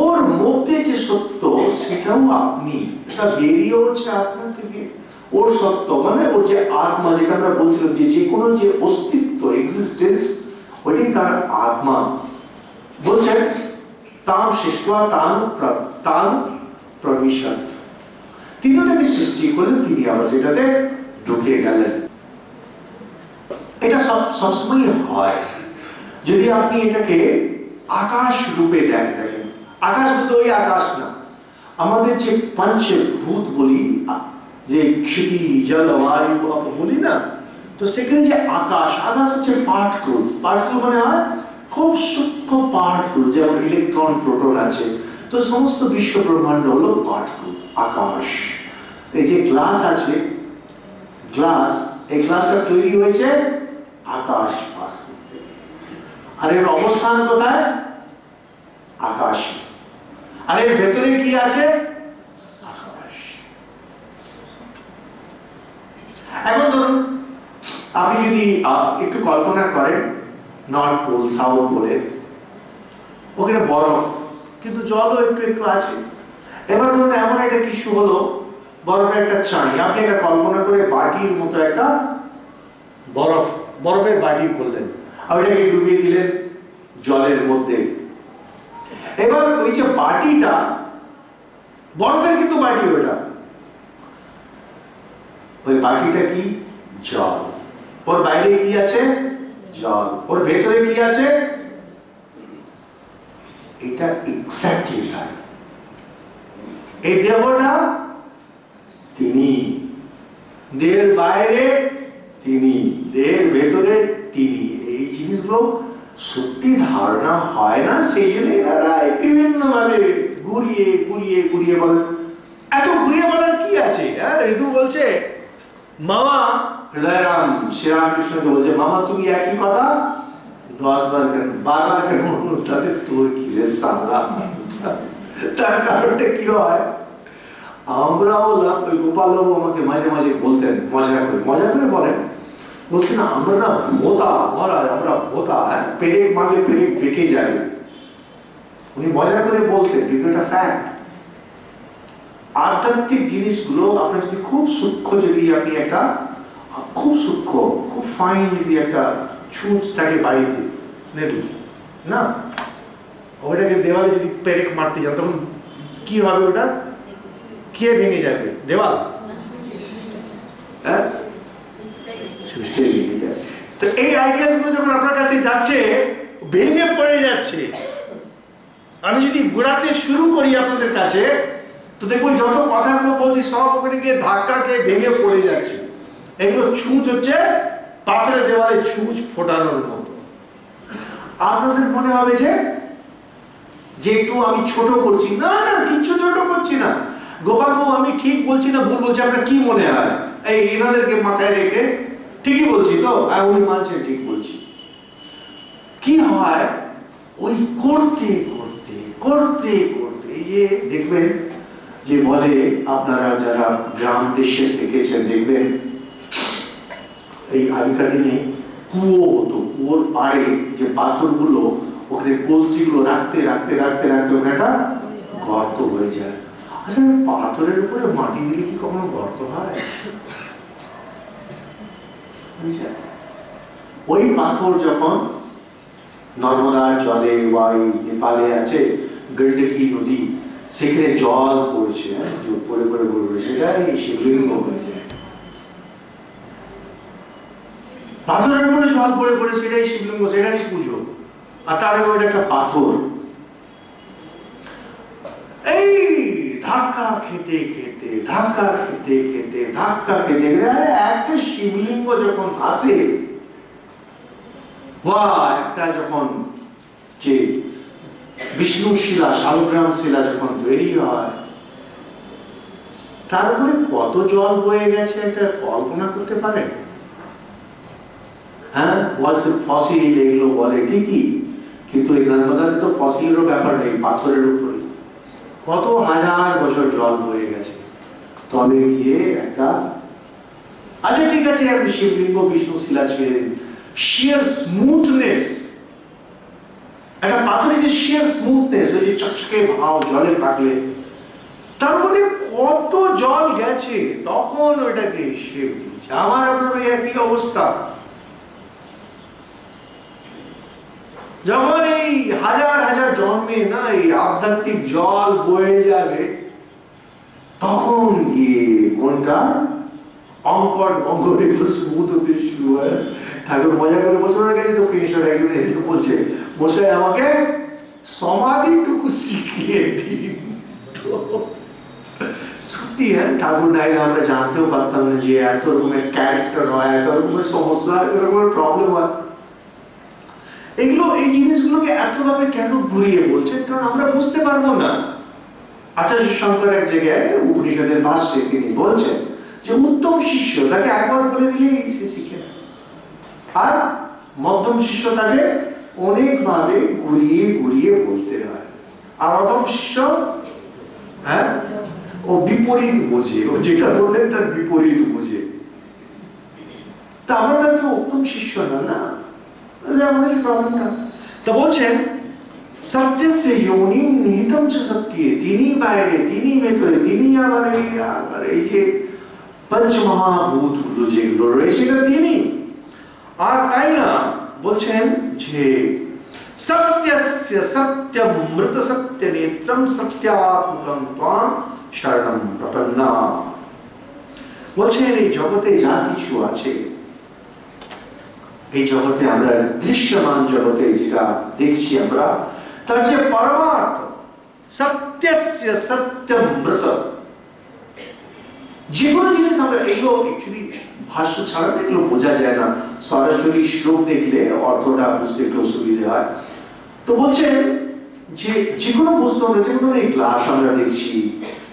ওর মধ্যে যে সত্য সেটাও আপনি, এটা বেরিয়ে হচ্ছে আপনার থেকে। ওর সত্য মানে ওর যে আত্মা, যেটা আমরা বলছিলাম যে কোনো যে অস্তিত্ব এক্সিস্টেন্স, ওইটাই তার আত্মা। বলছেন তাম সৃষ্টা তাম প্রবিশত, তিনি ওটাকে সৃষ্টি করলেন, তিনি আবার সেটাতে ঢুকে গেলেন। এটা সবসময় হয় যদি আপনি এটাকে আকাশ রূপে দেখেন। আকাশ বলতে ওই আকাশ না, আমাদের যে পঞ্চভূত বলি, যে ক্ষিতি জল বায়ু বলি না, তো সেখানে যে আকাশ, আকাশ হচ্ছে পার্টিকলস, পার্টিকল মানে হয় খুব সূক্ষ্ম পার্টিকল, যেমন ইলেকট্রন প্রোটন আছে, তো সমস্ত বিশ্ব ব্রহ্মাণ্ড হলো পার্টিকলস, আকাশ। এই যে গ্লাস আছে, গ্লাস, এই গ্লাসটা তৈরি হয়েছে আকাশ পার্টিকলস থেকে, আর এর অবস্থান কোথায়? আকাশে। আর এর ভেতরে কি আছে? আকাশ। এখন ধরুন আপনি যদি একটু কল্পনা করেন নর্থ পোল সাউথ পোলের, ওখানে বরফ, কিন্তু জলও একটু একটু আছে। এবার ধরুন এমন একটা কিছু হলো, বরফের একটা চাই, আপনি এটা কল্পনা করে বাটির মতো একটা বরফের বাটি করলেন, আর ওইটাকে ডুবিয়ে দিলেন জলের মধ্যে। এবার ওই যে বাটিটা, বরফের কিন্তু বাটি, ওটা ওই বাটিটা কি? জল। ওর বাইরে কি আছে? জল। ওর ভেতরে কি আছে? এটা এক্স্যাক্টলি তাই। এই দেহটা তিনি, দেহের বাইরে তিনি, দেহের ভেতরে তিনি। এই জিনিসগুলো সত্যি ধারণা হয় না, সেই জন্য এরা বিভিন্ন ভাবে ঘুরিয়ে ঘুরিয়ে ঘুরিয়ে বলেন। এত ঘুরিয়ে বলার কি আছে? ঋতু বলছে মামা, হৃদয়রাম শ্রীরামকৃষ্ণকে বলছে, মামা তুমি একই কথা 10 বার কেন, 12 কেন? তাতে তোর কি রে সালা? তার কারণটা কি হয়, আমরাও ওই গোপালবাবু আমাকে মাঝে মাঝে বলতেন, মজা করে বলেন, বলছে না আমরা না ভোতা মহারাজ, আমরা ভোতা, পেরেক মারলে পেরেক বেঁকে যাবে। উনি মজা করে বলতেন, কিন্তু এটা ফ্যাক্ট। আধ্যাত্মিক জিনিসগুলো আপনার যদি খুব সূক্ষ্ম, যদি আপনি একটা খুব সূক্ষ্ম খুব ফাইন যদি একটা ছুঁচ থাকে বাড়িতে নেটু না, ওইটাকে দেওয়ালে যদি পেরেক মারতে যান, তখন কি হবে? ওটা কে ভেঙে যাবে? দেওয়াল? হ্যাঁ, তো এই আইডিয়াস গুলো যখন আপনার কাছে যাচ্ছে, ভেঙে পড়ে যাচ্ছে। আমি যদি ঘোরাতে শুরু করি আপনাদের কাছে, তো দেখবো যত কথাগুলো বলছি সব ওখানে গিয়ে ধাক্কা খেয়ে ভেঙে পড়ে যাচ্ছে। এগুলো ছুঁচ হচ্ছে পাথরের দেওয়ালে ছুঁচ ফোটানোর মতো। আপনাদের মনে হবে যে একটু আমি ছোট করছি, না না, কিচ্ছু ছোট করছি না। গোপাল বাবু আমি ঠিক বলছি না ভুল বলছি, আপনার কি মনে হয়? এই এনাদেরকে মাথায় রেখে ঠিকই বলছি তো? উনি মানছেন ঠিক বলছি। কি হয়, ওই করতে করতে করতে করতে এই যে দেখবেন যে বলে, আপনারা যারা গ্রাম দেশে থেকেছেন দেখবেন এই আগেকার দিনে কুয়ো হতো, কুয়োর পাড়ে যে পাথরগুলো ওখানে কলসিগুলো রাখতে রাখতে রাখতে রাখতে ওখানে একটা গর্ত হয়ে যায়। আচ্ছা, পাথরের উপরে মাটি দিলে কি কখনো গর্ত হয়? ওই পাথর যখন নর্মদার জলে বা নেপালে আছে গন্ডকি নদী, সেখানে জল পড়ছে, পড়ে পড়ে পড়বে, সেটাই শিবলিঙ্গ হয়ে যায়। পাথরের উপরে জল পড়ে পড়ে সেটাই শিবলিঙ্গ, সেটারই পুজো। আর তার ওটা একটা পাথর। এই ধাক্কা খেতে খেতে ধাক্কা খেতে খেতে ধাক্কা খেতে খেতে একটা শিবলিঙ্গ যখন আসে, বা একটা যখন যে বিষ্ণু শিলা, শালগ্রাম শিলা যখন তৈরি হয়, তার উপরে কত জল বয়ে গেছে একটা কল্পনা করতে পারেন? হ্যাঁ, ফসিল এগুলো বলে ঠিকই, কিন্তু এই নর্মদাতে তো ফসিলেরও ব্যাপার নেই, পাথরের উপরে কত হাজার বছর জল বয়ে গেছে। তবে গিয়ে একটা, আচ্ছা ঠিক আছে, আপনি শিবলিঙ্গ বিষ্ণু শিলা ছেড়ে দিন, শিয়ার স্মুথনেস, একটা পাথরের যে শিয়ার স্মুথনেস, ওই যে চকচকে ভাব জলে কাটলে, তার মধ্যে কত জল গেছে, তখন ওইটাকে শেপ দিয়েছে। আমার আপনার ওই একই অবস্থা। যখন এই হাজার হাজার জন্মে না এই আধ্যাত্মিক জল বয়ে যাবে, তখন গিয়ে মনটা অঙ্কট অঙ্কট এগুলো স্মুথ হতে শুরু হয়। ঠাকুর মজা করে বছর গেছে দক্ষিণেশ্বর একজন এসে বলছে, মশাই আমাকে সমাধিটুকু শিখিয়ে দিন। সত্যি হ্যাঁ, ঠাকুর নাইলে আমরা জানতেও পারতাম না যে এত রকমের ক্যারেক্টার হয়, এত রকমের সমস্যা, এত রকমের প্রবলেম হয়। এগুলো, এই জিনিসগুলোকে এতভাবে কেন ঘুরিয়ে বলছেন? কারণ আমরা বুঝতে পারবো না। আচার্য শঙ্কর এক জায়গায় উপনিষদের ভাষ্যে তিনি বলছেন যে উত্তম শিষ্য তাকে একবার বলে দিলেই সে শিখে নেয়, আর মধ্যম শিষ্য তাকে অনেকভাবে ঘুরিয়ে ঘুরিয়ে বলতে হয়, আর অধম শিষ্য হ্যাঁ ও বিপরীত বোঝে, ও যেটা বললেন তার বিপরীত বোঝে। তা আমরা তাকে উত্তম শিষ্য না, আমাদের প্রবলেমটা। তা বলছেন সত্যস্য যোনিম নিহিতম চ সত্যে, তিনি বাইরে, তিনি ভেতরে, তিনি আবার এই যে পঞ্চমহাভূত গুলো যেগুলো রয়েছে এটা তিনি। আর তাই না, বলছেন যে সত্যস্য সত্যমৃত সত্য নেত্রম সত্যাত্মকম ত্বাম শরণম প্রপন্না। বলছেন এই জগতে যা কিছু আছে, এই জগতে আমরা দৃশ্যমান জগতে যেটা দেখছি আমরা, তার যে পরমার্থ সত্যস্য সত্যমৃত, যে কোনো জিনিস আমরা, এগুলো অ্যাকচুয়ালি ভাষ্য ছাড়া এগুলো বোঝা যায় না, সরাসরি শ্লোক দেখলে অর্থটা বুঝতে একটু অসুবিধা হয়। তো বলছেন যে যে কোনো বস্তু আমরা, যেমন ধরুন এই গ্লাস আমরা দেখছি,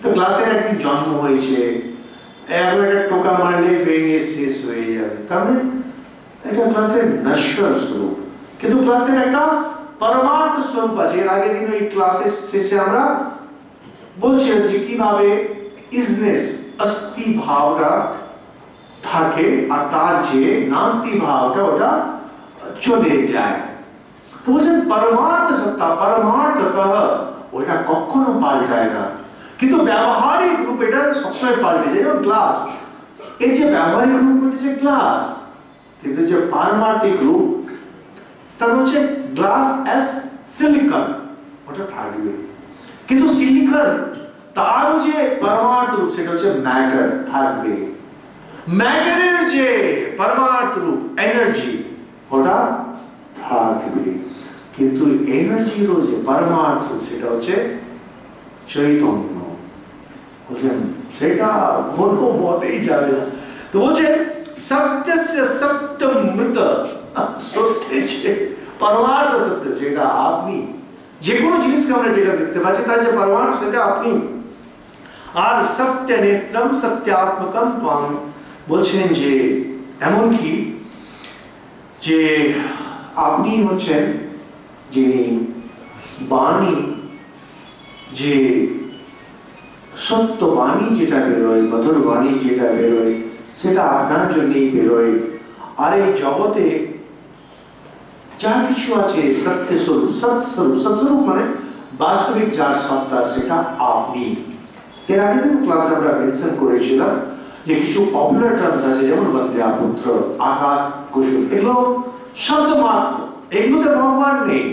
তো গ্লাসের একদিন জন্ম হয়েছে, এবার একটা টোকা মারলে ভেঙে শেষ হয়ে যাবে, তার মানে এটা ক্লাসের নশ্বর স্বরূপ, কিন্তু ক্লাসের একটা পরমার্থ স্বরূপ আছে। এর আগের দিন ওই ক্লাসের শেষে আমরা বলছিলাম যে কিভাবে ইজনেস, অস্তি ভাবটা থাকে, আর তার যে নাস্তি ভাবটা ওটা চলে যায়। তো বলছেন পরমার্থ সত্তা, পরমার্থতঃ ওটা কখনো পাল্টায় না, কিন্তু ব্যবহারিক রূপ এটা সবসময় পাল্টে যায়। যেমন গ্লাস, এর যে ব্যবহারিক রূপ হচ্ছে গ্লাস, কিন্তু যে পারমার্থিক রূপ তার হচ্ছে গ্লাস অ্যাজ সিলিকন, ওটা থাকবে। কিন্তু সিলিকন তারও যে পরমার্থ রূপ সেটা হচ্ছে ম্যাটার, থাকবে। ম্যাটারের যে পরমার্থ রূপ এনার্জি, ওটা থাকবে। কিন্তু এনার্জিরও যে পরমার্থ রূপ সেটা হচ্ছে চৈতন্য, বলছেন সেটা কোনো মতেই যাবে না। তো বলছেন সত্যস্য সত্যমৃত, সত্যের যে পরমার্থ সত্য সেটা আপনি। যে কোনো জিনিসকে আমরা যেটা দেখতে পাচ্ছি তার যে পরমার্থ সেটা আপনি। আর সত্য নেত্রম সত্যাত্মকম ত্বং বলছেন যে এমনকি যে আপনি হচ্ছেন যিনি বাণী, যে সত্য বাণী যেটা বেরোয়, মধুর বাণী যেটা বেরোয়, সেটা আপনার জন্যই বেরোয়। আর এই জগতে যা কিছু আছে সত্য স্বরূপ, সৎস্বরূপ, সৎস্বরূপ মানে বাস্তবিক যার সত্তা সেটা আপনি। এর আগে দিন ক্লাসে আমরা মেনশন করেছিলাম যে কিছু পপুলার টার্মস আছে, যেমন বন্দেয়া পুত্র, আকাশ, কুসুম, এগুলো শব্দ মাত্র, এগুলোতে ভগবান নেই।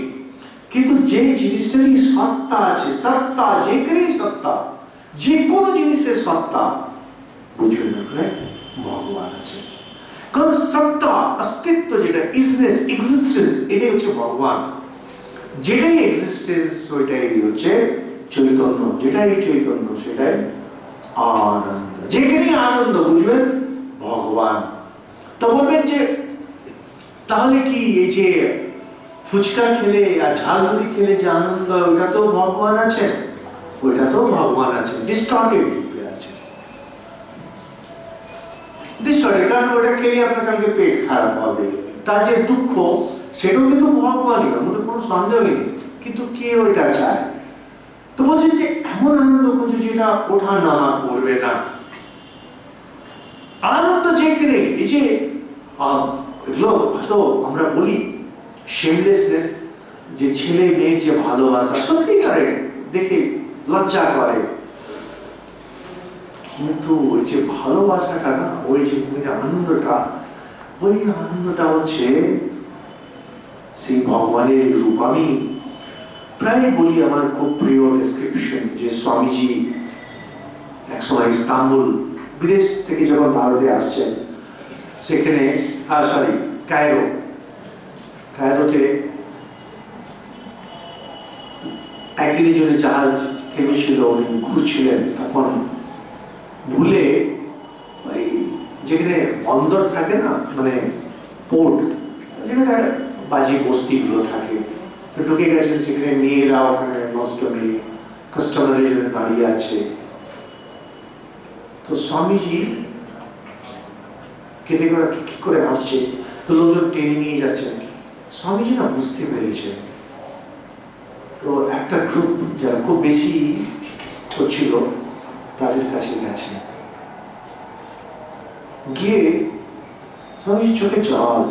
কিন্তু যে জিনিসটারই সত্তা আছে, সত্তা যেখানেই সত্তা, যে কোনো জিনিসের সত্তা বুঝবেন না করে ভগবান আছে। কারণ সত্তা, অস্তিত্ব যেটা, ইজনেস, এক্সিস্টেন্স, এটাই হচ্ছে ভগবান। যেটাই এক্সিস্টেন্স ওইটাই হচ্ছে চৈতন্য, যেটাই চৈতন্য সেটাই আনন্দ। যেখানেই আনন্দ বুঝবেন ভগবান। তো বলবেন যে তাহলে কি এই যে ফুচকা খেলে আর ঝালমুড়ি খেলে যে আনন্দ, ওইটা তো ভগবান আছে? ওইটা তো ভগবান আছে, ডিস্টর্টেড রূপে আছে। ডিস্টর্টেড, কারণ ওটা খেলে আপনার কালকে পেট খারাপ হবে, তার যে দুঃখ সেটাও কিন্তু ভগবানই, ওর মধ্যে কোনো সন্দেহই নেই। কিন্তু কে ওইটা চায়? তো বলছেন যে এমন আনন্দ খুঁজে যেটা ওঠা নামা করবে না। আনন্দ যেখানে, এই যে এগুলো হয়তো আমরা বলি শেমলেসনেস, যে ছেলে মেয়ের যে ভালোবাসা সত্যিকারের দেখে লজ্জা করে, কিন্তু ওই যে ভালোবাসাটা না, ওই যে আনন্দটা, ওই আনন্দটা হচ্ছে সেই ভগবানের রূপ। আমি প্রায় বলি, আমার খুব প্রিয় ডেসক্রিপশন, যে স্বামীজি একসময় ইস্তাম্বুল, বিদেশ থেকে যখন ভারতে আসছেন, সেখানে কায়রোতে একদিনের জন্য জাহাজ থেমেছিল, উনি ঘুরছিলেন, তখন ভুলে ওই যেখানে বন্দর থাকে না, মানে পোর্ট, যেখানে বাজি বস্তিগুলো থাকে, তো ঢুকে গেছেন। সেখানে মেয়েরা ওখানে নষ্ট মেয়ে কাস্টমারের জন্য দাঁড়িয়ে আছে। তো স্বামীজি কেটে করে কি করে আসছে, তো লোকজন টেনে নিয়ে যাচ্ছেন। স্বামীজি না বুঝতে পেরেছেন, তো একটা গ্রুপ যারা খুব বেশি হচ্ছিল তাদের কাছে গেছেন, গিয়ে স্বামীজির চোখে জল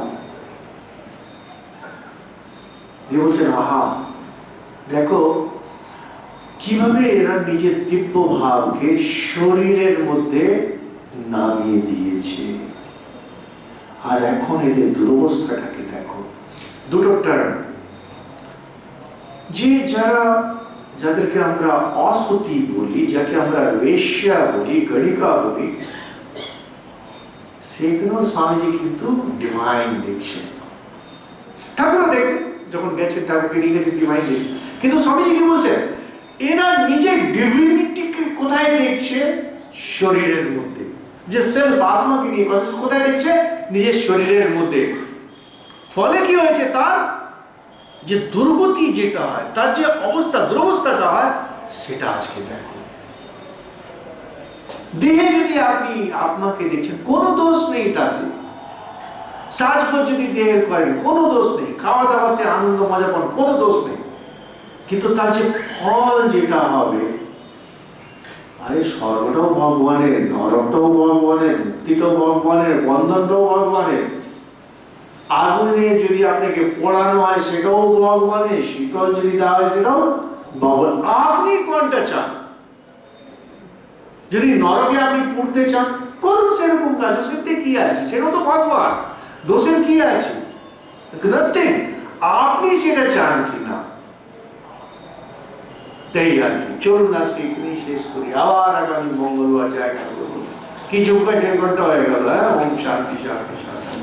দিয়ে বলছেন, আহা দেখো কিভাবে এরা নিজের দিব্য ভাবকে শরীরের মধ্যে নামিয়ে দিয়েছে, আর এখন এদের দুরবস্থাটাকে দেখো। দুটো টার্ম, যে যাদেরকে আমরা অসতী বলি, যাকে আমরা বেশ্যা বলি, গণিকা বলি, সেগুলো স্বামীজি কিন্তু ডিভাইন দেখছেন। ঠাকুর দেখতেন, যখন গেছেন ঠাকুরকে নিয়ে গেছেন, ডিভাইন দেখছেন। কিন্তু স্বামীজি কি বলছেন, এরা নিজের ডিভিনিটিকে কোথায় দেখছে? শরীরের মধ্যে। যে সেলফ, আত্মাকে নিয়ে কোথায় দেখছে? নিজের শরীরের মধ্যে। ফলে কি হয়েছে, তার যে দুর্গতি যেটা হয়, তার যে অবস্থা, দুরবস্থাটা হয়, সেটা আজকে দেখো। দেহে যদি আপনি আত্মাকে দেখছেন, কোনো দোষ নেই তাতে। সাজগোজ যদি দেহের করেন, কোনো দোষ নেই। খাওয়া দাওয়াতে আনন্দ মজা পান, কোনো দোষ নেই। কিন্তু তার যে ফল যেটা হবে, আরে স্বর্গটাও ভগবানের, নরকটাও ভগবানের, মুক্তিটাও ভগবানের, বন্ধনটাও ভগবানের। আগুনে যদি আপনাকে পোড়ানো হয় সেটাও ভগবানের, শীতল যদি দেওয়া হয় সেটাও ভগবান। আপনি কোনটা চান? যদি নরকে আপনি পুড়তে চান, করুন সেরকম কাজ, সেটাতে কি আছে? সেটাও তো ভগবান, দোষের কি আছে? নাথিং। আপনি সেটা চান কিনা, তাই আর কি। চলুন আজকে এখানেই শেষ করি, আবার আগামী মঙ্গলবার জায়গা করবো। কি যোগ্য 1.5 ঘন্টা হয়ে গেল। ওম শান্তি শান্তি শান্তি।